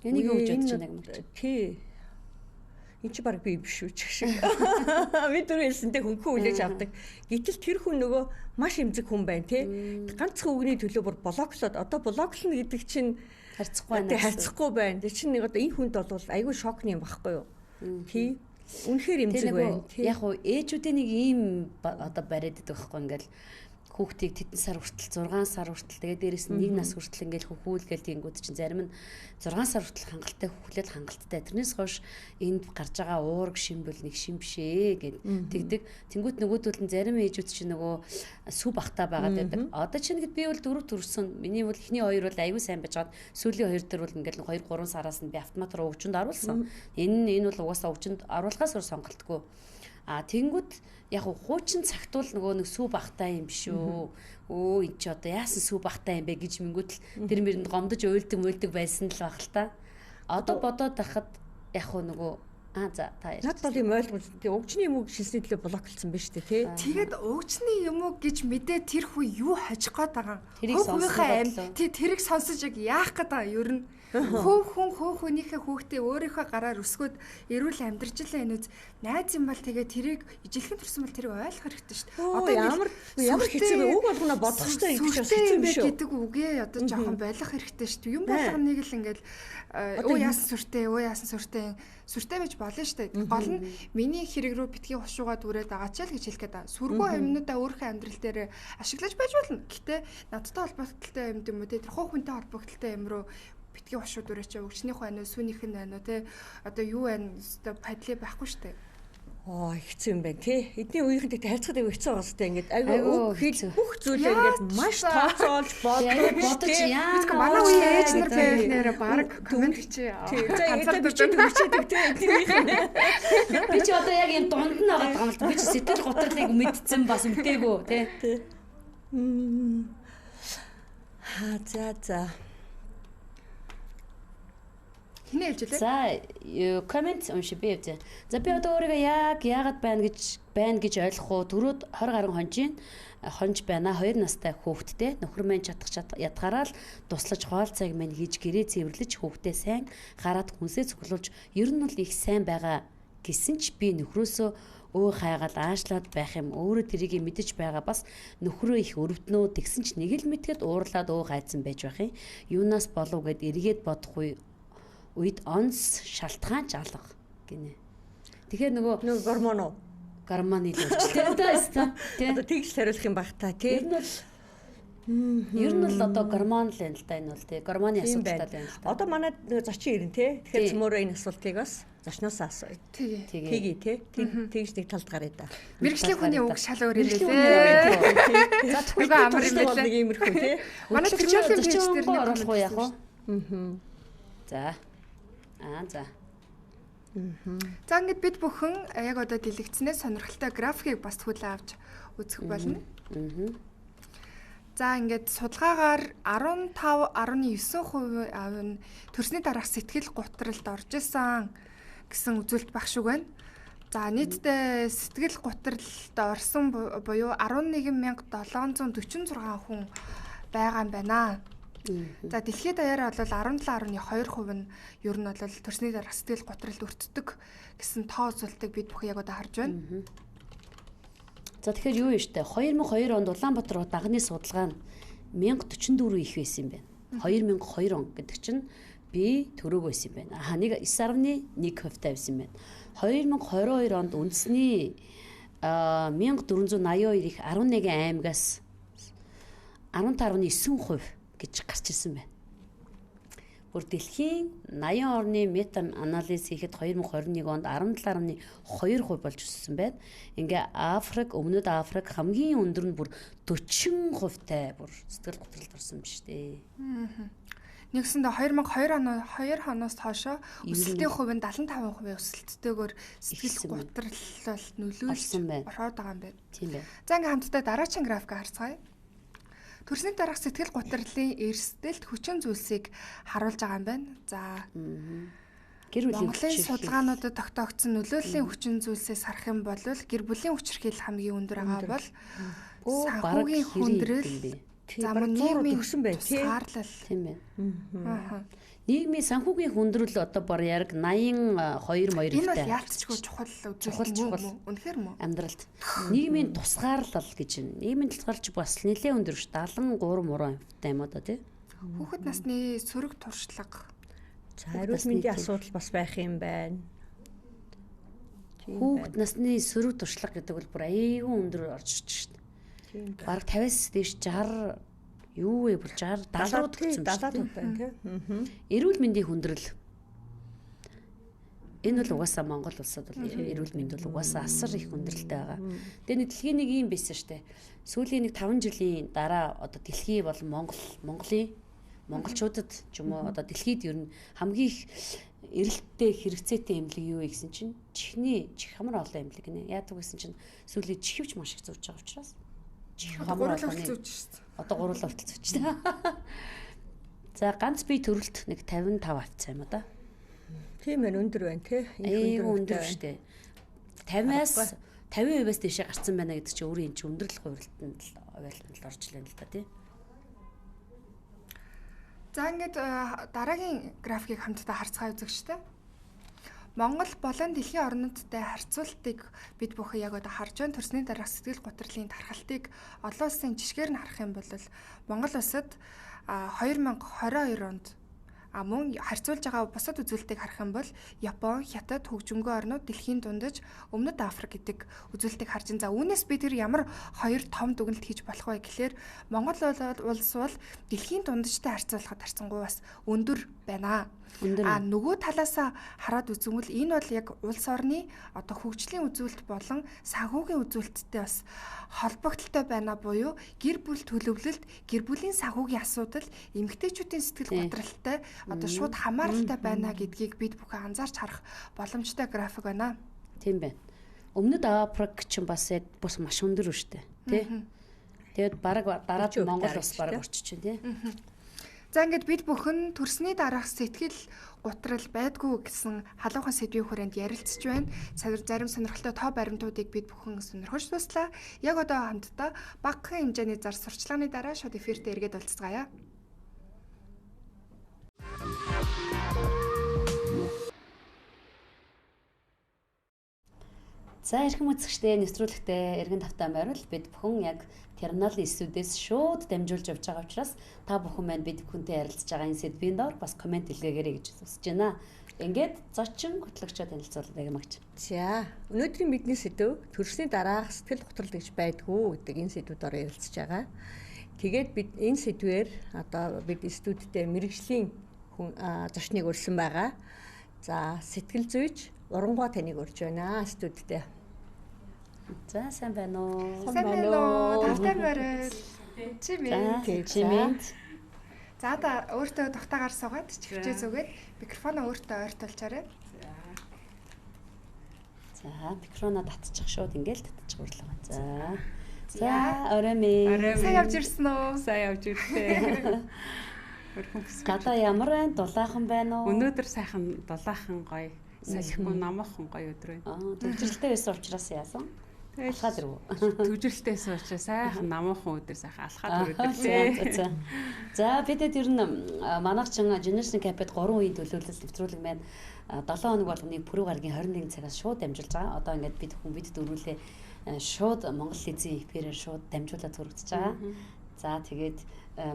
Энийг юу гэж бодож байна юм бэ? Тий. энэ чи баг би биш үү ч шиг. Би түрүү хэлсэнтэй хөнхөө хүлээж авдаг. Гэтэл тэр хүн нөгөө маш эмзэг хүн байна тий. Ганцхан үгний төлөө бүр блоклоод одоо блоклно гэдэг чинь харьцахгүй байна. Тэр чинь одоо энэ хүнд бол айгүй шокны юм багхгүй юу? Тий. Үнэхээр эмзэг байна. Яг уу ээжүүдийн нэг ийм одоо бариад байдаг байхгүй ингээл хүүхдийг тэдэн сар хүртэл 6 сар хүртэл тэгээд дээрэс нь 1 нас хүртэл ингээл хөхүүлгээл тийгүүд чинь зарим нь 6 сар хүртэл хангалттай хөхлээд хангалттай. Тэрнээс хойш энд гарч байгаа уург шимбэл нэг шим бишээ гэд тэгдэг. Тэнгүүт нөгөөдөл нь зарим ээжүүд чинь нөгөө сүв бахтаа байгаад байдаг. Одоо чинь гэд би бол 4 төрсөн. Миний бол эхний 2 бол аюу сайн байж байгаад сүүлийн 2 дээр бол ингээл 2 3 сараас нь би автоматар өвчөнд оруулсан. Энэ бол угаасаа өвчөнд оруулахаас өөр сонголтгүй. Тэнгүүд яг хуучин цагтуул нөгөө нэг сүү бахтай юм биш үү? Өө энэ ч одоо яасан сүү бахтай юм бэ гэж мингүүтэл тэр мэрэнд гомдож уйлдаг байсан л баг л та. Одоо бодоод байхад яг нөгөө за та яа. Над бол юм ойлгомж тий өвчний юм уу шилсний төлөө блоклцсон байна шүү дээ тий. Тэгээд өвчний юм уу гэж мэдээ тэр хүн юу хажих гээд байгаа. Тэрийг сонсож яг яах гээд байгаа ер нь. Хөөхөнийхээ хүүхдээ өөрийнхөө гараар өсгөөд эрүүл амьдарч лээ нүз найз юм бол тэгээд тэрийг ижилхэн төрсөн бол тэрийг ойлгох хэрэгтэй шүү дээ. Одоо ямар хэцүү бэ? Үг болгоно бодох хэрэгтэй гэж хэцүү биш үү гэдэг үгээ одоо жоохон болох хэрэгтэй шүү дээ. Юм болгоныг л ингээл өө яасан сүртэй байж болно шүү дээ. Гол нь миний хэрэг рүү битгий хушуугаад үрээд байгаа ч л гэж хэлэх гээд. Сүргүү юмнуудаа өөрийнхөө амьдрал дээр ашиглаж байж болно. Гэтэ надтай холбоотой юм юм уу те тэр хуу хүнтэй холбоотой юм руу битгий хушууд өрөөч өвчнийх байна уу сүүнийх нь байна уу те одоо юу байна өстой падли байхгүй штэ. Хэцүү юм байна тий. Эдний үеийнхэнтэй харьцахад аягүй хэцүү байгаа хэвээр ингээд аягүй бүх зүйлээ ингээд маш тооцоолж бодож яа манай үеийн ээж нар байвнаар баг комент чи. За энэ би ч хичээдэг тий эднийх. Би ч одоо яг юм дунд нь байгаа юм л би ч сэтгэл готрлыг мэдсэн бас мтээгүй тий. За хинэ хэлж үлээ. За комент унши би явж. За би одоо өөрийгөө яагаад байна гэж ойлгох уу? Төрөөд 20 гаруй хонж байна. 2 настай хүүхэдтэй нөхөр мэн ядгаараа л туслаж хоол цайг мэн хийж гэрээ цэвэрлэж хүүхдээ сайн хараад хүнсээ цуглуулж ер нь бол их сайн байгаа гэсэн ч би нөхрөөсөө хайгаал аашлаад байх юм. Өөрөө тэрийг мэдэж байгаа бас нөхрөө их өрөвднөө тэгсэн ч нэг л мэдгээд уурлаад гайцсан байж байх юм. Юунаас болов гэд эргээд бодох үед онц шалтгаан ч алга гинэ. Тэгэхээр нөгөө гормоны л өөрчлөлт таасан тий. Одоо тэгж хариулах юм баг та тий. Ер нь л одоо гормон л энэ л да энэ бол тий. Гормоны асуудалтай байна л да. Одоо манай зочин ирэн тий. Тэгэхээр цөмөрөө энэ асуултыг бас зочноос асууя. Тэгээ тий. Тэгж нэг талд гарыг да. Мэргэжлийн хүний үг шал өөр юм лээ. За түлхүү амар юм лээ. Нэг иймэрхүү тий. Манай төрчөөлийн пэйж дээр нэг оруулах уу яах вэ? За. За ингээд бид бүхэн яг одоо дэлгэцнээ сонирхолтой графикийг бас хүлээн авч үзэх болно. За ингээд судалгаагаар 15.9% нь төрсний дараах сэтгэл гутралд орж исэн гэсэн үзүүлэлт багш үг байна. За нийтдээ сэтгэл гутралд орсон буюу 11,746 хүн байгаа юм байна. За дэлхийд даяараа бол 17.2% нь ер нь бол төрсний дараах сэтгэл гутралд өртдөг гэсэн тоо үзүүлэлтийг бид бүхэн яг одоо харж байна. За тэгэхээр юу юм штэ 2002 онд Улаанбаатар дагны судалгаа нь 1044 их байсан юм байна. 2002 он гэдэг чинь би төрөөг байсан юм байна. Нэг 9.1% тавьсан юм байна. 2022 онд үндэсний 1482 их 11 аймагаас 15.9% гэж гарч ирсэн байна. Бүр дэлхийн 80 орны мета анализ хийхэд 2021 онд 17.2% болж өссөн байна. Ингээ Өмнөд Африк хамгийн өндөр нь бүр 40%-тай бүр сэтгэл готролд орсон юм шүү дээ. Нэгсэндээ 2022 оноос хойшоо өсөлтийн хувь нь 75% өсөлттэйгээр сэтгэл готрол бол нөлөөлсөн ороод байгаа юм байна. Тийм байна. За ингээ хамтдаа дараагийн график харцгаая. Төрсний дараах сэтгэл гутралын эрсдэлт хүчин зүйлсийг харуулж байгаа юм байна. За Монголын судалгаануудад тогтоогдсон нөлөөллийн хүчин зүйлсээс харах юм бол гэр бүлийн хүчирхийлэл хамгийн өндөр байгаа бол санхүүгийн хүндрэл за мөн нийгмийн төгсөн байх тусгаарлал тийм байна. Нийгмийн санхүүгийн хүндрэл одоо бор яг 82 Энэ бол моёртой яалтчгүй чухал үзүүлэлт юм уу? Үнэхээр мөн. амьдралд нийгмийн тусгаарлал гэж байна. Нийгмийн тусгаарлч бас нэлээд өндөр ш 73 муруу амттай юм одоо тий. Хүүхэд насны сөрөг туршлага. За эрүүл мэндийн асуудал бас байх юм байна. Хүүхэд насны сөрөг туршлага гэдэг бол бүр аюул өндөр орж ирж шүү дээ. Бараг 50-аас дээш 60 юу вэ бүр 60 70-ууд гэсэн юм шүү дээ. Эрүүл мэндийн хүндрэл. Энэ бол угаасаа Монгол улсад бол эрүүл мэнд бол угаасаа асар их хүндрэлтэй байгаа. Тэгээ нэг дэлхийн нэг юм байсан шүү дээ. Сүүлийн нэг 5 жилийн дараа одоо дэлхий бол монголчуудад ч юм уу одоо дэлхийд ер нь хамгийн их эрэлттэй хэрэгцээтэй эмнэлэг юу вэ гэсэн чинь чих хамар олон эмнэлэг гинэ. Яадаг гэсэн чинь сүүлийн чихвч маш их зурж байгаа учраас чих хамар олон зүүж шүү дээ. Одоо гурлаа хүртэл зүүж дээ. За ганц бие төрөлт нэг 55% юм да. Тийм ээ өндөр байна тий. Өндөр шүү дээ. 50-аас 50%-аас дэше гарсан байна гэдэг чинь өөрийн чинь өндөрлөх хувьралтанд орж илэн л да тий. За ингээд дараагийн графикийг хамтдаа харцгаа үзэгчтэй. Монгол болон дэлхийн орнуудтай харьцуултыг бид бүхэн яг одоо харж байна. Төрсний дараах сэтгэл гутралын тархалтыг олон улсын жишгээр нь харах юм бол Монгол улсад 2022 онд мөн харьцуулж байгаа бусад үзүүлэлтийг харах юм бол Япон, Хятад, хөгжингөө орнууд дэлхийн дундаж Өмнөд Африк гэдэг үзүүлэлтийг харж байна. За үүнээс бид тэр ямар хоёр том дүгнэлт хийж болох вэ гэхээр Монгол улс бол дэлхийн дундажтай харьцуулахад харьцангуй бас өндөр байна. Нөгөө талаасаа хараад үзвэл энэ бол яг улс орны одоо хөгжлийн үзүүлэлт болон санхүүгийн үзүүлэлттэй бас холбогдолтой байна буюу гэр бүл төлөвлөлт, гэр бүлийн санхүүгийн асуудал, эмэгтэйчүүдийн сэтгэл готролтой одоо шууд хамааралтай байна гэдгийг бид бүхэн анзаарч харах боломжтой график байна. Тийм байна. Өмнөд Африк ч бас яг бас маш өндөр шүү дээ, тий? Тэгээд бараг дараад Монгол бас бараг орчих чинь тий. За ингээд бид бүхэн төрсний дараах сэтгэл гутрал байдгүй гэсэн халуухан сэдвийн хүрээнд ярилцж байна. Зарим сонирхолтой тоо баримтуудыг бид бүхэн сонирхож туслаа. Яг одоо хамтдаа багахан хэмжээний зар сурчлагын дараа шууд эфиртээ эргээд уулзцгаая. За эрхэм үзэгчдээ нэвтрүүлэгтээ эргэн тавтай морил бид бүхэн яг терминалын эсвүүдээс шууд дамжуулж явж байгаа учраас та бүхэн маань бид бүхэнтэй ярилцж байгаа энэ сэдвийн доор бас комент илгээгээрэй гэж хүсэж байна. Ингээд зочин хөтлөгчөд танилцуулъя магч. За өнөөдрийн бидний сэдв төрсний дараах сэтгэл готрол гэж байдгүй гэдэг энэ сэдвүүдээр ярилцж байгаа. Тэгээд бид энэ сэдвээр одоо бид студидтэй мэрэгжлийн зочныг урьсан байгаа. За сэтгэл зүйч урангуй таныг урьж байна студидтэй. За сайн байна уу? Сайн байна уу? Тавтай морил. Чимээнт. За та өөртөө тогтаагаар суугаад чихвчээ зүгээд микрофоноо өөртөө ойртуулчаарай. За микрофоноо татчих шууд ингээл татчих урлаа. За орой. Сайн явж ирсэн үү? Сайн явж ирлээ. Гадаа ямар байна? Дулаахан байна уу? Өнөөдөр сайхан дулаахан гоё. Салхигүй намаахан гоё өдөр байна. Төвчрэлтэй байсан учраас яасан? Алхаад ирв. Төвжрэлтээс учраас сайхан намаахан өдөр сайхан алхаад ирлээ. За бидэд ер нь манайчин Generation Cap-д 3 үеийн төлөвлөлт нэвтрүүлэг маань 7 хоног болгоныг пүрэв гарагийн 21 цагаас шууд дамжуулж байгаа. Одоо ингээд бид хүн бид дөрвөлээ шууд Монгол эзэн эфирээр шууд дамжуулаад хүргэж байгаа. За тэгээд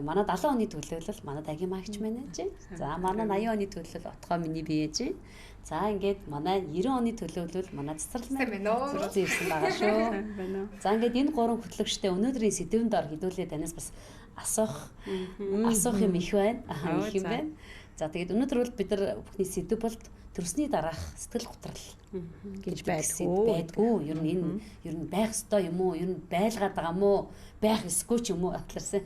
манай 70 оны төлөвлөл манай Аги Магч менеж. За манай 80 оны төлөвлөл Отгоо миний биеж. За ингээд манай 90 оны төлөвлөл манай цэцэрлэмээр зурцсан ирсэн байгаа шүү. За ингээд энэ гурван хөтлөгчтэй өнөөдрийн сэдвэн дор хэдүүлээ танаас бас асуух юм их байна. Их юм байна. За тэгээд өнөөдөр бол бид нар бүхний сэдв бол төрсний дараах сэтгэл готрал гэж байдгүй. Ер нь байх ёстой юм уу? Ер нь байлгаад байгаа юм уу? Байх ёсгүй ч юм уу атларсан.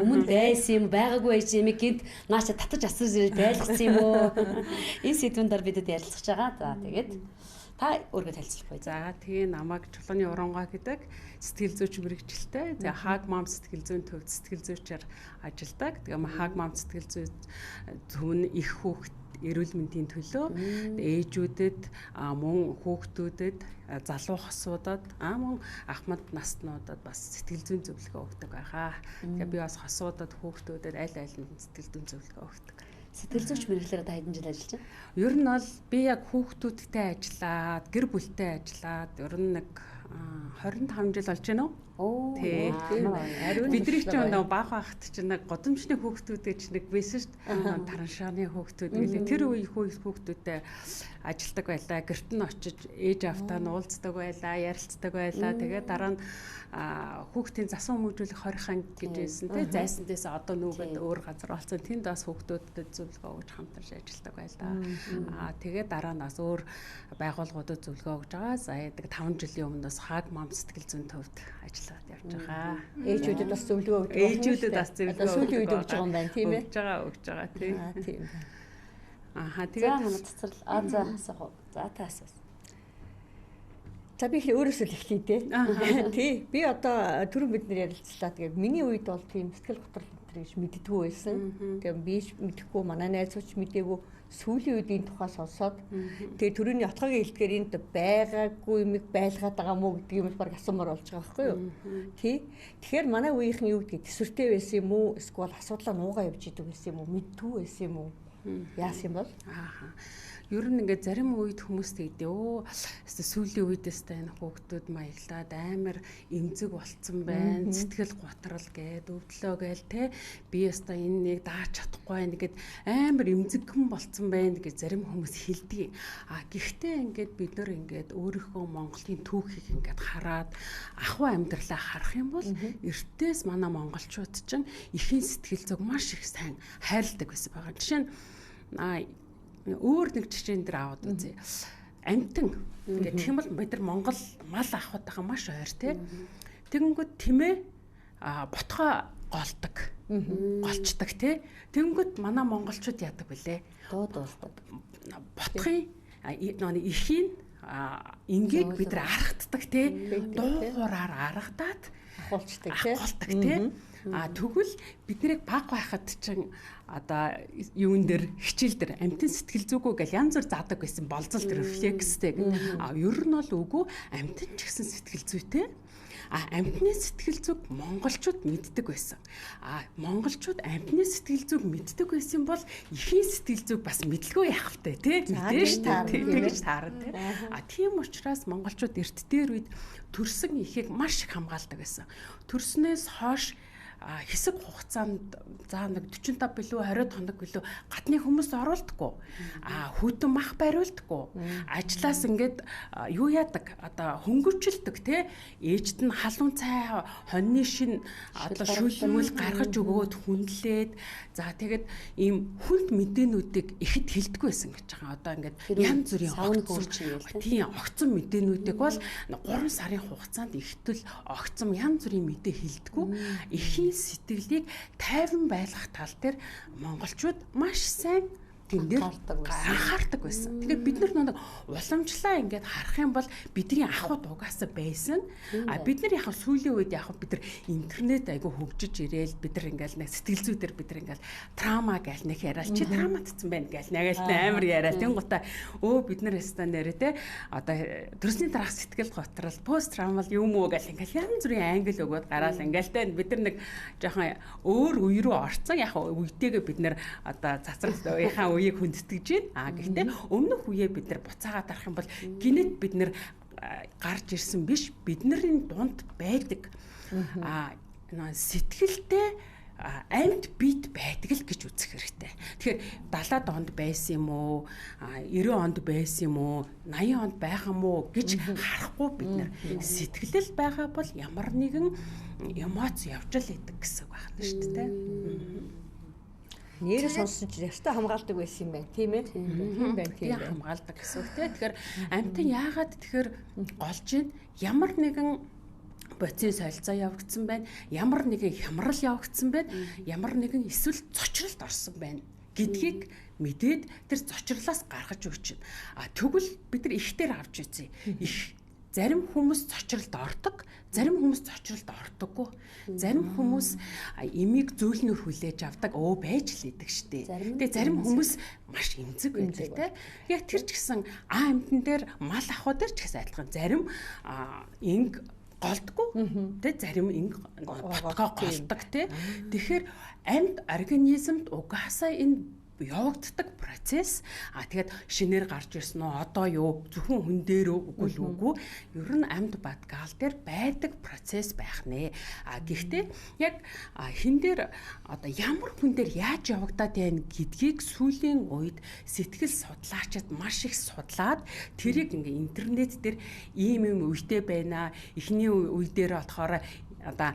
Өмнө байсан юм байгаагүй байж юм гинт нааша татаж асууж ирээд байлгсан юм уу? Энэ сэдвэн дээр бидэд ярилцж байгаа. За тэгээд та өөргөө танилцуулах бай. За тэгээ намайг Чулууны урангуй гэдэг сэтгэл зүйч мэрэгчлээ. Тэгээ Хаг мам сэтгэл зүйн төвд сэтгэл зүйчээр ажилладаг. Тэгээ Хаг мам сэтгэл зүй зөвхөн их хүүхэд эрүүл мэндийн төлөө ээжүүдэд мөн хүүхдүүдэд залуу хосуудад мөн ахмад наснуудад бас сэтгэл зүйн зөвлөгөө өгдөг байхаа. Тэгээ би бас хосуудад хүүхдүүдэд аль аль нь сэтгэл зүйн зөвлөгөө өгдөг. Сэтгэл зүйч мэргэжлээр та хэдэн жил ажиллаж байна? Ер нь бол би яг хүүхдүүдтэй ажиллаад, гэр бүлтэй ажиллаад ер нь нэг 25 жил болж байна уу? Оо. Тий. Бидний ч нэг бага багт чинь нэг годамжны хүүхдүүдээ чинь нэг байсан шүү дээ. Тараншааны хүүхдүүд гэлээ. Тэр үеийн хүүхдүүдтэй ажилдаг байлаа. Гэрт нь очиж ээж автаа нь уулздаг байлаа, ярилцдаг байлаа. Тэгээд дараа нь хүүхдийн засан хүмүүжүүлэх хорих анги гэж байсан тий. Зайсандээс одоо нүгэд өөр газар болсон. Тэнд бас хүүхдүүдэд зөвлөгөө өгж хамтарч ажилдаг байлаа. Тэгээд дараа нь бас өөр байгууллагуудад зөвлөгөө өгж байгаа. За яадаг 5 жилийн өмнөөс Hug Mom сэтгэл зүйн төвд ажиллаад явж байгаа. Ээжүүдэд бас зөвлөгөө өгдөг. Ээжүүдэд бас зөвлөгөө сүүлийн үед өгж байгаа юм байна тийм ээ. Өгж байгаа тийм. Тийм. Тэгээд ханаа цэцэрлэл за асах уу. За та асуусан. За би өөрөөсөө л эхлэе дээ. Тий. Би одоо түрүүн бид нар ярилцлаа. Тэгээд миний үед бол тийм сэтгэл готрол энэ гэж мэддэггүй байсан. Тэгээд би мэдэхгүй манай найзууч мэдээгүй сүүлийн үед энэ тухай сонсоод тэгээд түрүүний отгогийн хэлдгээр энд байгаагүй юм байлгаад байгаа мó гэдэг юм баг асуумаар болж байгаа байхгүй юу? Тий. Тэгэхээр манай үеийнхэн юу гэдгийг төсвөртэй байсан юм уу? Эсвэл асуудлаа нуугаа явж идэг байсан юм уу? Мэддгүй байсан юм уу? Яасан юм бол? Ер нь ингээд зарим үед хүмүүс тэгдээ өө сүүлийн үедээс энэ хүүхдүүд маяглаад амар эмзэг болцсон байна, сэтгэл готрол гээд өвдлөө гээл те би яста энэ нэг дааж чадахгүй байна гэд амар эмзэгхэн болцсон байна гэж зарим хүмүүс хэлдэг. Гэхдээ ингээд бид нар ингээд өөрийнхөө Монголын түүхийг ингээд хараад ахуй амьдралаа харах юм бол эртнээс манай монголчууд чинь эхийн сэтгэл зүг маш их сайн хайрладаг байсан байгаа. Жишээ нь өөр нэг жишээн дээр аваад үзье. Амтан ингээд тийм бол бид нар Монгол мал авахтайгаа маш ойр тий. Тэгэнгүүт тэмээ ботгоо голдог. Голчдаг тий. Тэгэнгүүт манай монголчууд яадаг бэлээ? Дуудуулдаг. Ботгын эхийн ингийг бид нар аргаддаг тий. Дуу хураар аргадаад ахуулцдаг тий. Тэгвэл биднийг баг байхад чинь одоо юун дээр хичээл дээр амтэн сэтгэл зүгөө гэл янз бүр заадаг байсан болзолт рефлекстэй гэдэг. Ер нь бол үгүй амтэн ч гэсэн сэтгэл зүйтэй. Амтны сэтгэл зүг монголчууд мэддэг байсан. Монголчууд амтны сэтгэл зүг мэддэг байсан бол эхийн сэтгэл зүг бас мэдлгүй яах втэ тий мэдэн шүү дээ. Тэгэж таарна тий. Тийм учраас монголчууд эрт дээр үед төрсөн ихийг маш их хамгаалдаг байсан. Төрснөөс хойш хэсэг хугацаанд за нэг 45 билүү 20 хоног билүү гадны хүмүүс оруулдаггүй. Хүйтэн мах бариулдаггүй. Ажлаас ингээд юу яадаг одоо хөнгөвчлөдөг те ээжд нь халуун цай хоньны шин одоо шүлмэл гаргаж өгөөд хүндлээд за тэгээд ийм хүнд мэдээнүүдийг ихэд хэлдэггүй байсан гэж байгаа. Одоо ингээд янз бүрийн тийм огцон мэдээнүүдийг бол 3 сарын хугацаанд ихэтэл огцом янз бүрийн мэдээ хэлдэггүй. Эхийн сэтгэлийг тайван байлгах тал дээр монголчууд маш сайн тэндээр анхаардаг байсан. Тэгээд бид нар нэг уламжлаа ингээд харах юм бол бидний ахуйд угаасаа байсан. Бид нар яг сүүлийн үед яг бид нар интернет айгүй хөгжиж ирээл бид нар ингээд нэг сэтгэл зүйдэр бид нар ингээд трама гэл нэг яриад чи траматцсан байна гэл нагаалтай амар яриад тэнгуутаа бид нар ястаа нэрэ те одоо төрсний дараах сэтгэл готрол пост травмал юм уу гэл ингээд янз бүрийн англи өгөөд гараал ингээд те бид нар нэг жоохон өөр үе рүү орцсон яг үетэйгээ бид нар одоо цацралынхаа үеийг хүндэтгэж байна. Гэхдээ өмнөх үеэ бид нар буцаагаад арах юм бол гинэт бид нар гарч ирсэн биш бидний дунд байдаг. Сэтгэлтэй амьд бит байдаг л гэж үзэх хэрэгтэй. Тэгэхээр 70-аад онд байсан юм уу, 90 онд байсан юм уу, 80 онд байх юм уу гэж харахгүй бид нар сэтгэлэл байгаа бол ямар нэгэн эмоц явж л идэг гэсэн үг байна шүү дээ. Нэрээ сонссон чинь ястаа хамгаалдаг байсан юм байна тийм ээ. Тийм байна тийм байна. Хамгаалдаг гэсэн үг тийм. Тэгэхээр амтан яагаад тэгэхээр голж ийн ямар нэгэн боцын солилцоо явагдсан байна. Ямар нэгэн хямрал явагдсан байна. Ямар нэгэн эсвэл цочролд орсон байна гэдгийг мэдээд тэр цочрлоос гаргаж өгч байна. Тэгвэл бид нар ихтер авч үзье. Их зарим хүмүүс цочролд ордог, зарим хүмүүс цочролд ордоггүй. Зарим хүмүүс эмийг зөөлнөр хүлээж авдаг байж л идэг штэ. Тэгээ зарим хүмүүс маш эмзэг байдаг те. Яг тэр ч гэсэн амтан дээр мал ахуй дээр ч гэсэн адилхан зарим инг голдгүй те зарим инг ботгоо голдог те. Тэгэхээр амьд организмд угаасаа энэ явагддаг процесс. Тэгээд шинээр гарч ирсэн үү? Одоо юу? Зөвхөн хүн дээр үгүй л үгүй. Ер нь амьд бат гал дээр байдаг процесс байх нэ. Гэхдээ яг хин дээр одоо ямар хүн дээр яаж явагдаад байна гэдгийг сүүлийн үед сэтгэл судлаачид маш их судлаад тэрийг ингээ интернет дээр ийм үедээ байна. Эхний үе дээр болохоор одоо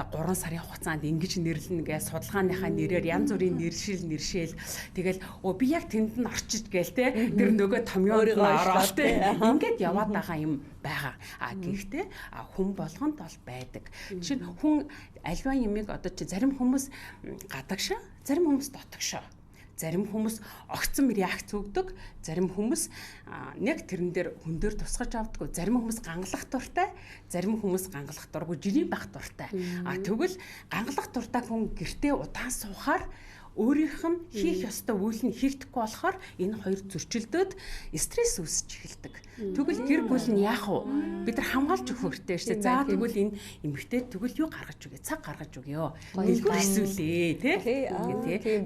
3 сарын хугацаанд ингэж нэрлэнэ гэж судалгааныхаа нэрээр янз бүрийн нэршил тэгэл би яг тэнд нь орчиж гээл те тэр нөгөө томьёонд нь ороод те ингээд яваад байгаа юм байгаа. Гэхдээ хүн болгонд бол байдаг. Жишээ нь хүн альва юмыг одоо чи зарим хүмүүс гадагшаа, зарим хүмүүс дотогшоо. Зарим хүмүүс огцон реакц өгдөг, зарим хүмүүс нэг тэрэн дээр хүн дээр тусгаж авдаг, зарим хүмүүс гангалах дуртай, зарим хүмүүс гангалах дургүй жирийн байх дуртай. Тэгвэл гангалах дуртай хүн гэртээ удаан суухаар өөрийнх нь хийх ёстой үйл нь хийгдэхгүй болохоор энэ хоёр зөрчилдөөд стресс үүсэж эхэлдэг. Тэгвэл гэр бүл нь яах вэ? Бид нар хамгаалж өгөх хэрэгтэй шүү дээ. За тэгвэл энэ эмэгтэй тэгвэл юу гаргаж өгье? Цаг гаргаж өгье. Дэлгүр хэсүүлээ, тий?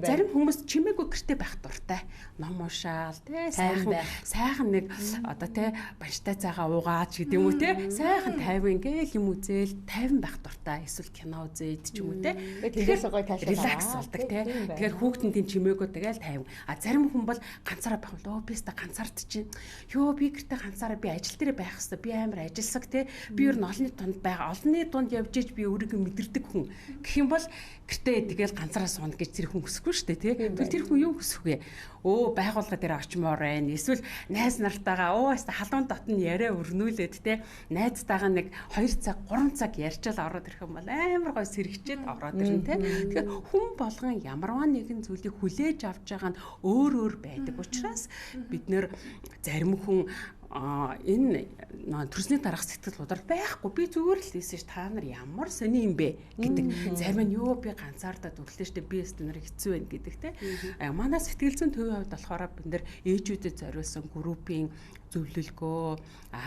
Зарим хүмүүс чимээгүй гэртээ байх дуртай. Ном уншаал, тий? Сайхан нэг одоо тий банштай цайгаа уугаад ч гэдэг юм уу, тий? Сайхан 50 ингээл юм үзэл 50 байх дуртай. Эсвэл кино үзээд ч юм уу, тий? Тэгэхээр релакс болдог, тий? Тэгэхээр хүүхдэн тийм чимээгүй тэгэл 50. Зарим хүн бол ганцаараа байх бол би өстө ганцаард чинь. Йоо би гэртээ ганцаараа би ажил дээр байх хэвээр би амар ажилсаг те. Би ер нь олонний дунд байгаа. Олонний дунд явж иж би өөрийгөө мэдэрдэг хүн. Гэх юм бол гэртээ тэгэл ганцаараа сууна гэж тэр хүн хүсэхгүй шүү дээ те. Тэгвэл тэр хүн юу хүсэх вэ? Байгууллага дээр очимоор байна. Эсвэл найз нартайгаа өстө халуун дотн яриа өрнүүлээд те. Найзтайгаа нэг 2 цаг 3 цаг ярьчаал ороод ирэх юм бол амар гой сэрэгчээд ороод ирнэ те. Тэгэхээр хүн болгон ямарваа нэгэн зүйлийг хүлээж авч байгаа нь өөр байдаг учраас бид нэр зарим хүн энэ төрсний дараах сэтгэл бодлоор байхгүй би зүгээр л хэлсэн ш та нар ямар сони юм бэ гэдэг. Зарим нь юу би ганцаардаа өглөө штэ би өстө нар хэцүү байна гэдэг те. Манай сэтгэл зүйн төвийн хувьд болохоор бид нэр ээжүүдэд зориулсан группийн зөвлөлгөө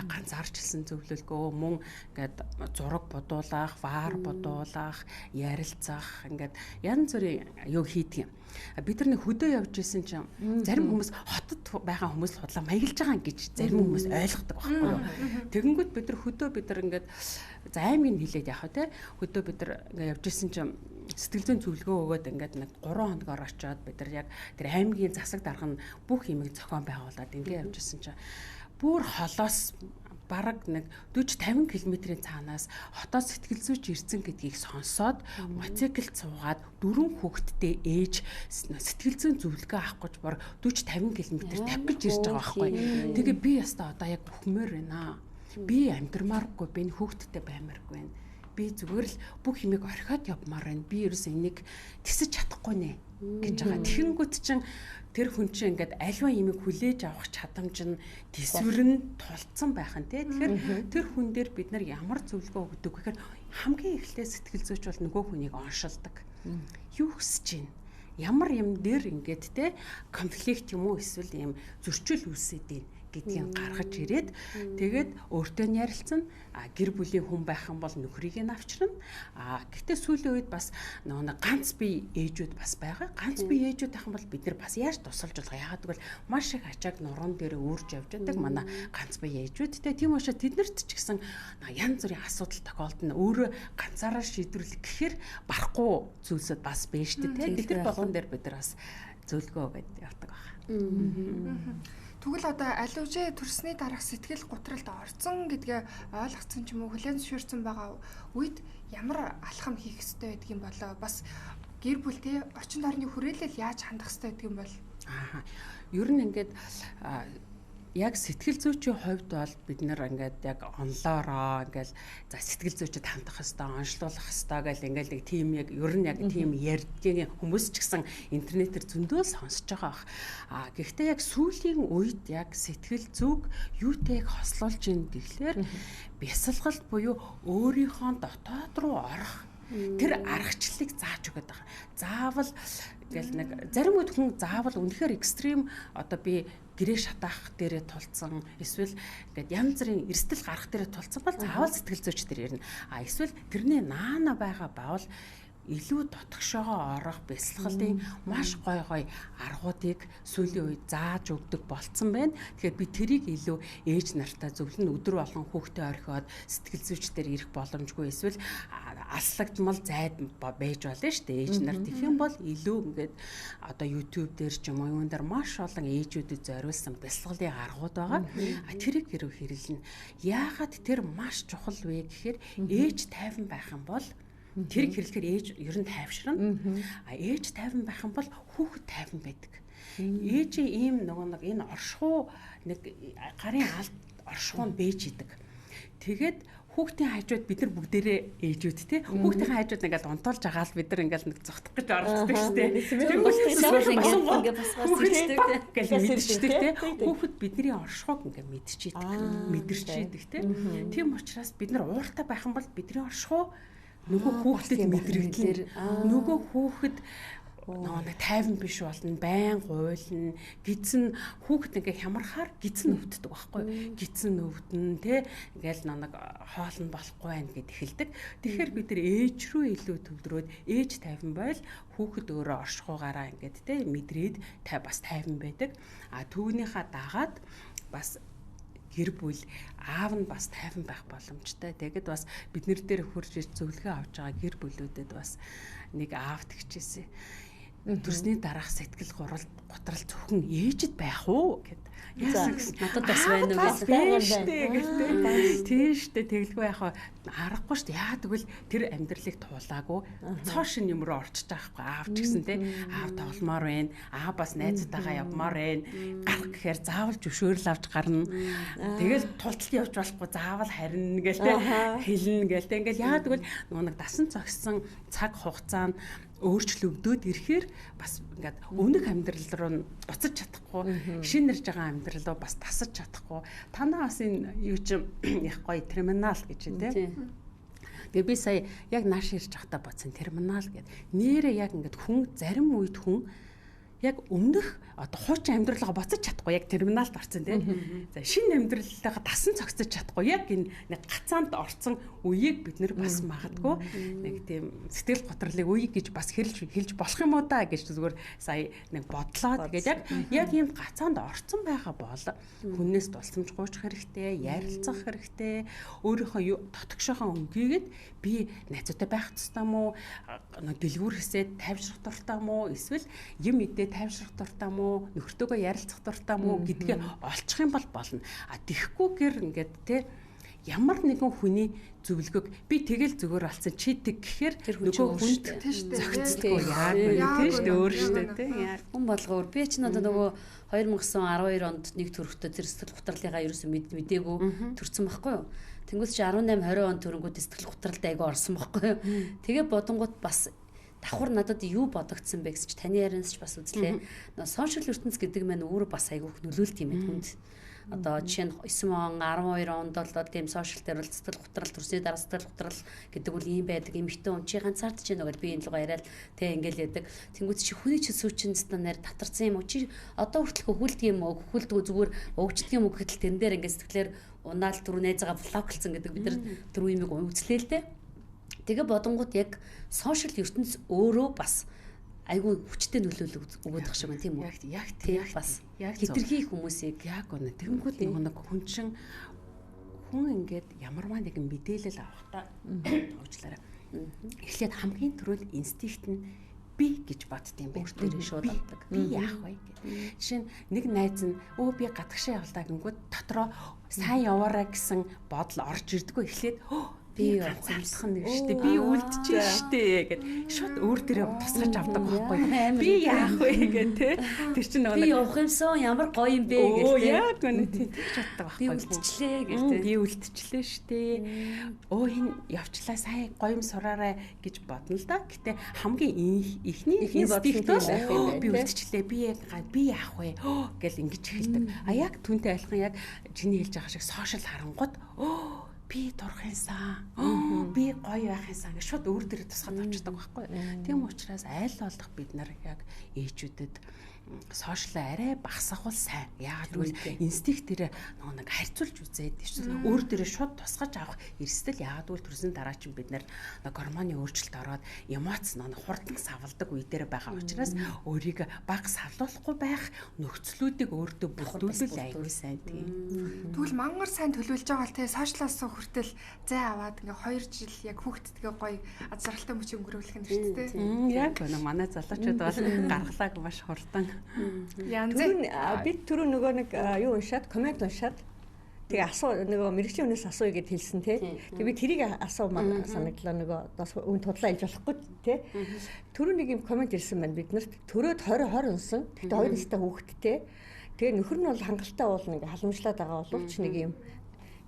ганцаарчлсан зөвлөлгөө мөн ингээд зураг бодуулах, ваар бодуулах, ярилцах ингээд янз бүрийн юу хийдэг юм. Бид нар нэг хөдөө явж исэн чинь зарим хүмүүс хотод байгаа хүмүүс худлаа маяглаж байгаа гэж зарим хүмүүс ойлгодог байхгүй юу. Тэгэнгүүт бид нар ингээд за аймгийн хилээд яах вэ те хөдөө бид нар ингээд явж исэн чинь сэтгэл зүйн зөвлөгөө өгөөд ингээд нэг 3 хоногор очиод бид нар яг тэр аймгийн засаг дарга нь бүх юмыг зохион байгуулад ингээд явж исэн чинь бүр холоос бараг нэг 40-50 км-ийн цаанаас хотоос сэтгэл зүйч ирсэн гэдгийг сонсоод мотоциклд суугаад 4 хүүхэдтэй ээж сэтгэл зүйн зөвлөгөө авах гэж бор 40-50 км тавих гэж ирж байгаа байхгүй. Тэгээ би ястаа одоо яг бөхмөр байна. Би амьдрмааргүй би хүүхэдтэй баймааргүй байна. Би зүгээр л бүх юмыг орхиод явмаар байна. Би ерөөс энийг тисэж чадахгүй нэ гэж байгаа. Тэгэнгүүт чинь тэр хүн чинь ингээд альва юмыг хүлээж авах чадамж нь төсвөр нь тулцсан байх нь тий. Тэгэхээр тэр хүн дээр бид нар ямар зөвлөгөө өгдөг гэхээр хамгийн эхлээд сэтгэл зүйч бол нөгөө хүнийг оншилдог. Юу хүсэж байна? Ямар юм дээр ингээд тий конфликт юм уу эсвэл юм зөрчил үүсээд байна гэдгийг гаргаж ирээд тэгээд өөртөө нь ярилцсан гэр бүлийн хүн байх юм бол нөхрийг нь авчирна. Гэхдээ сүүлийн үед бас нэг ганц бие ээжүүд бас байгаа. Ганц бие ээжүүд байх юм бол бид нар бас яаж тусалж болох яагаад гэвэл маш их ачааг нуруунд дээр өөрж явж байдаг манай ганц бие ээжүүд. Тийм учраас тэднэрт ч гэсэн янз бүрийн асуудал тохиолдно. Өөрөө ганцаараа шийдвэрлэх гэхээр барахгүй зүйлсүүд бас байна шүү дээ. Тэд нар болгон дээр бид нар бас зөвлөгөө өгöd явдаг байна. Тэгвэл одоо аливжээ төрсний дараах сэтгэл гутралд орсон гэдгээ ойлгоцсон ч юм уу хүлээн зөвшөөрсөн байгаа үед ямар алхам хийх ёстой байдгийг болоо бас гэр бүлтэй орчин тойрны хүрээлэл яаж хандах ёстой байдгийг бол ер нь ингээд яг сэтгэл зүйчийн хувьд бол бид нэр ингээд яг онлоороо ингээд за сэтгэл зүйчэд хандах хэвээр онцлуулах хэвээр гэл ингээд нэг тим яг ер нь яг тим ярьдгийн хүмүүс ч гэсэн интернетээр зөндөө сонсож байгаа бах. Гэхдээ яг сүүлийн үед яг сэтгэл зүг юутэйг хослуулж ийн гэхлээр бясалгалт буюу өөрийнхөө дотоод руу орох тэр аргачлалыг зааж өгöd байгаа. Заавал гэл нэг зарим үед хүн заавал үнэхээр экстрим одоо би гэрээ шатаах дээрээ тулцсан эсвэл ингээд янз бүрийн эрсдэл гарах дээрээ тулцсан бол заавал сэтгэл зүйч дээр ирнэ. Эсвэл тэрний наана байгаа баавал илүү дотгошоогоо орох бясалгалын маш гой аргуудыг сүүлийн үед зааж өгдөг болцсон байна. Тэгэхээр би тэрийг илүү ээж нартаа зөвлөн өдөр болгон хүүхдээ орхиод сэтгэл зүйчдэр ирэх боломжгүй эсвэл алслагдмал зайд байж болно шүү дээ. Ээж нар тэгэх юм бол илүү ингээд одоо YouTube дээр ч юм уу юун дээр маш олон ээжүүдэд зориулсан бясалгалын аргууд байгаа. Тэрийг хэрэглэнэ. Яагаад тэр маш чухал вэ гэхээр ээж тайван байх юм бол тэрийг хэрэглэхээр ээж ер нь тайвширна. Ээж тайван байх юм бол хүүхэд тайван байдаг. Ээжийн ийм нэг энэ оршихуу нэг гарын алд оршихуун бэж идэг. Тэгээд хүүхдийн хажууд бид нар бүгдээрээ ээжүүд те хүүхдийн хажууд ингээд унтуулж агаал бид нар ингээд нэг зогтох гэж оролддог шүү дээ. Тэгээд бас мэдчихдэг те хүүхэд бидний оршихуйг ингээд мэдэрч идэг те. Тийм учраас бид нар ууртай байх юм бол бидний оршихуй нөгөө хүүхдэд мэдрэгдлэр нөгөө хүүхэд нэг тайван биш болно, байн гуйлна, гидсэн хүүхэд ингээ хямархаар гидсэн өвддөг байхгүй. Гидсэн өвдөн те ингээл нэг хоол нь болохгүй байх гэд эхэлдэг. Тэгэхээр бид нар ээж рүү илүү төвлөрөөд ээж тайван байл хүүхэд өөрөө оршихуйгаараа ингээд те мэдрээд бас тайван байдаг. Түүнийхээ дагаад бас гэр бүл аав нь бас тайван байх боломжтой. Тэгэд бас биднэр дээр хурж иж зөвлөгөө авч байгаа гэр бүлүүдэд бас нэг аав тэгчээсэ. Төрсний дараах сэтгэл готрал зөвхөн ээжэд байх уу гэд. Надад бас байна уу гэсэн. Тийштэй тэгэлгүй яхаа аргагүй шүү дээ. Яа тэгвэл тэр амьдралыг туулаагүй цоошин юм руу орчиж байгаа байхгүй. Аав ч гэсэн те аав тогломоор байна. Аав бас найзтайгаа явмаар байна. Гарах гэхээр заавал зөвшөөрөл авч гарна. Тэгэл тултал явж болохгүй заавал харина гэл те хэлнэ гэл те. Ингээл яа тэгвэл нэг дасан зогссон цаг хугацаанд өөрчлөгдөөд ирэхээр бас ингээд өмнөх амьдрал руу буцаж чадахгүй шинэ ирж байгаа амьдрал руу бас тасаж чадахгүй танаа бас энэ юу ч яг гоё терминал гэж байна тийм. Тэгээ би сая яг нааш ирж байхдаа бодсон терминал гэдэг. Нэрээ яг ингээд хүн зарим үед хүн яг өмнөх одоо хуучин амьдралгаа буцаж чадахгүй яг терминалд орсон тийм. За шинэ амьдралтайгаа дасан цогцож чадахгүй яг энэ нэг гацаанд орсон үеийг бид нэр бас магадгүй нэг тийм сэтгэл готролыг үе гэж бас хэлж болох юм уу да гэж зүгээр сая нэг бодлоо. Тэгээд яг ийм гацаанд орсон байгаа бол хүнээс тулсамж гуйчих хэрэгтэй, ярилцах хэрэгтэй, өөрийнхөө дотгошоохоо өнгийгээд би найзуутай байх ёстой мó, дэлгүүр хэсээд тайвшрах дуртай мó, эсвэл юм мэдээ тайвшрах дуртай мó, нөхөртөөгөө ярилцах дуртай мó гэдгээ олчих юм бол болно. Тэгэхгүйгээр ингээд те ямар нэгэн хүний зөвлөгөөг би тэгэл зүгээр алсан чи тэг гэхээр нөгөө хүнд зөгцдөггүй яг тийм шүү дээ өөр шүү дээ тийм яг хүн болгоор би ч надад нөгөө 2012 онд нэг төрөхтөө тэр сэтгэл гутралынхаа ерөөсөө мэдээгүй төрсэн байхгүй юу. Тэнгүүс чи 18 20 он төрөнгүүд сэтгэл гутралд айгу орсон байхгүй юу. Тэгээ бодонгууд бас давхар надад юу бодогдсон бэ гэж таны ярианаас ч бас үзлээ. Сошиал ертөнц гэдэг маань өөрөө бас айгу нөлөөлт юм байна хүнд. Одоо жишээ нь 9 он 12 онд бол тийм сошиал дээр сэтгэл гутрал төрсний дараа сэтгэл гутрал гэдэг үл юм байдаг. Эмэгтэй хүн чи ганцаардж байна гэдэг би энэ лугаа яриад тэг ингээл яадаг. Тэнгүүд чи хүний ч сүүчин станаар татарсан юм уу? Чи одоо хүртэл хөхүүлдэг юм уу? Хөхүүлдэг зүгээр өвчдөг юм уу гэхэл тэрэн дээр ингээд сэтгэлээр унаал түрүү найзаагаа блоклцсан гэдэг бид нар түрүү юмыг үзлээ л дээ. Тэгээ бодонгууд яг сошиал ертөнц өөрөө бас айгүй хүчтэй нөлөөлөл өгöd ах шиг байна тийм үү? Яг тийм бас хэтэрхий хүмүүсийг яг үнэ тэгэнгүүт нэг хүн ингээд ямарваа нэгэн мэдээлэл авахдаа уучлаарай. Эхлээд хамгийн түрүүнд инстинкт нь би гэж боддtiin байх. Өөртөө шууд авдаг. Би яах вэ гэдэг. Жишээ нь нэг найз нь би гадагшаа явлаа гингүүд дотроо сайн яваарай гэсэн бодол орж ирдэггүй эхлээд би ганцхан нэг штэ би үлдчихэж штэ гэд шууд өөр дээрээ тусгаж авдаг байхгүй би яах вэ гэд тэр чинь нөгөө би явах юмсан ямар гоё юм бэ гэж яг үнэ тэгж боддог байхгүй би үлдчихлээ гэж би үлдчихлээ штэ энэ явчлаа сайн гоё юм сураарай гэж бодно л да. Гэтэ хамгийн ихний бодолтой би үлдчихлээ би яах вэ гэл ингэж эхэлдэг. Яг түүнтэй айлхан яг чиний хэлж байгаа шиг сошиал харангууд би дурах юмсан би гоё байх юмсан гэж шууд өөр дээрээ тусгаад авчдаг байхгүй. Тийм учраас айл болох бид нар яг ээжүүдэд сошиал арай багасгавал сайн. Яагаад гэвэл инстинкт дээр нэг харьцуулж үзээд эсвэл өөр дээрээ шууд тусгаж авах эрсдэл яагаад гэвэл төрсөн дараа чинь бид нар гормоны өөрчлөлт ороод эмоц нэг хурдан савладаг үе дээр байгаа учраас өөрийг бага савлуулахгүй байх нөхцлүүдийг өөртөө бүрдүүлвэл аюул сайн тийм. Тэгвэл мангар сайн төлөвлөж байгаа л те сошиалаас хүртэл зай аваад ингээ 2 жил яг хүүхдтэйгээ гоё аз жаргалтай мөч өнгөрүүлэх нь шүү дээ. Яг гоо манай залуучууд бол гаргалааг маш хурдан. Бид түрүү нөгөө нэг юу уншаад коммент уншаад тэгээ нөгөө мэрэгчлийн хүнээс асууя гэд хэлсэн те. Тэгээ би тэрийг асуумаар санагдлаа нөгөө өн тудлаа хэлж болохгүй те. Түрүү нэг юм коммент ирсэн байна биднэрт. Төрөөд 20 унсан. Тэгтээ 2 настай хүүхэдтэй. Тэгээ нөхөр нь бол хангалттай уулна ингээ халамжлаад байгаа боловч нэг юм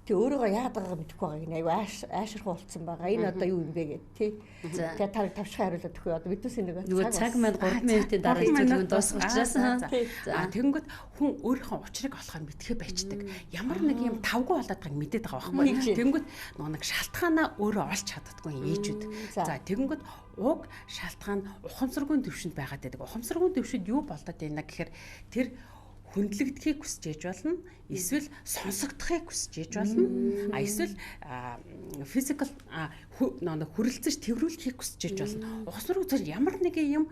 тэг өөрийгөө яагаад байгаагаа мэдэхгүй байгаа юм аюу аашрах болцсон байгаа. Энэ одоо юу юм бэ гэд тий. Тэгээ та тавчхан хариулаад өгөө. Одоо биднээс нөгөө цаг маань 3 минутын дараа хэвчээ дуусах учраас тэгэнгүүт хүн өөрийнхөө учрыг олохыг мэдхээ байцдаг. Ямар нэг юм тавгүй болоод байгааг мэдээд байгаа байхгүй. Тэгэнгүүт нэг шалтгаанаа өөрөө олж чаддаггүй ээжүүд. За тэгэнгүүт уг шалтгаан ухамсаргүйн төвшөнд байгаад байдаг. Ухамсаргүйн төвшөнд юу болоод байна гэхээр тэр хүндлэгдэхийг хүсэж ээж болно. Эсвэл сонсогдохыг хүсэж ээж болно. Эсвэл физикал хүрэлцэж тэрвэрлэхийг хүсэж ээж болно. Ухамсаргүй зүйл ямар нэгэн юм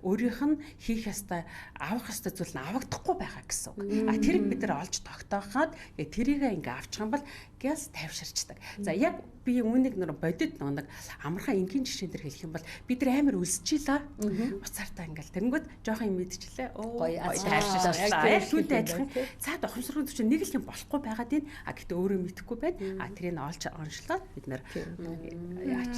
өөрийнх нь хийх ёстой, авах ёстой зүйл нь авагдахгүй байгаа гэсэн үг. Тэрийг бид нар олж тогтооход тэрийг ингээ авчих юм бол гялс тайвширчдаг. За яг би үүнийг нөр бодит нэг амархан энгийн жишээн дээр хэлэх юм бол бид нар амар өлсчихлээ. Уцаартаа ингээл тэнгүүд жоохон юм мэдчихлээ. Гоё тайвширчлаа. Яг түүнтэй адилхан цаад ухамсаргүй төч нэг л юм болохгүй байгаад байна. Гэхдээ өөрөө мэдэхгүй байна. Тэрийг олж онцлоод бид нар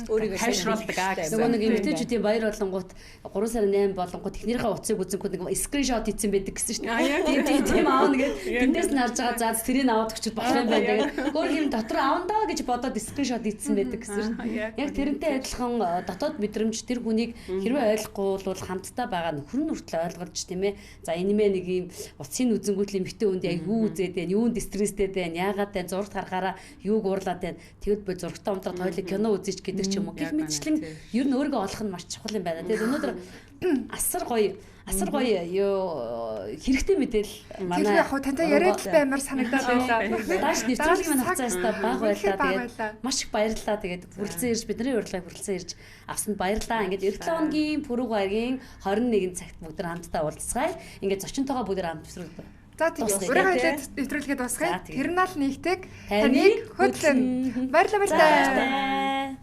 өөрийгөө тайвшруулдаг. Нөгөө нэг эмэгтэйчүүдийн баяр болонгууд 3 сарын 8 болонгууд технэрийнхээ утсыг үзэнгүүд нэг скриншот хийсэн байдаг гэсэн шүү дээ. Тийм аавна гэдэг. Тэндээс нь харж байгаа заа тэрийг аваад өгчөд болох юм байна гэдэг. Өөр юм дотор аавна гэж бодоод скриншот хийсэн байдаг гэсэн шүү дээ. Яг тэрнтэй адилхан дотоод мэдрэмж тэр хүнийг хэрвээ ойлгохгүй бол хамтдаа байгаа нөхөр нь хүртэл ойлгуулж тийм ээ. За энэ мэ нэг юм утсын үзэнгүүтлийн эмэгтэй хүнд яг юу үзээд байна, юунд стресстэй байна, яагаад байна, зурагт харахаараа юуг уурлаад байна. Тэгэд би зурагтаа унтраад хоёлыг кино үзэж гэдэг ч юм уу. Гэх мэтчлэн ер нь өөрийгөө олох нь маш чухал юм байна. Тэгээд өнөөдөр асар гоё ёо хэрэгтэй мэдээлэл манай яг тантай яриад л баймар санагдаад байлаа. Дааш нэвтрүүлгийн маань хугацаастаа бага байлаа. Тэгээд маш их баярлалаа. Тэгээд хүрэлцэн ирж бидний урилгыг хүрэлцэн ирж авсанд баярлалаа. Ингээд эх 7 хоногийн пүрэв гарагийн 21 цагт бүгд хамтдаа уулзцгаая. Ингээд зочинтойгоо бүгд хамт нэвтрүүлдэг. За тийм өөрөө хэлээд нэвтрүүлгээд дуусгая. Тэрнал нэгтэг таныг хөтлөн. Баярлалаа.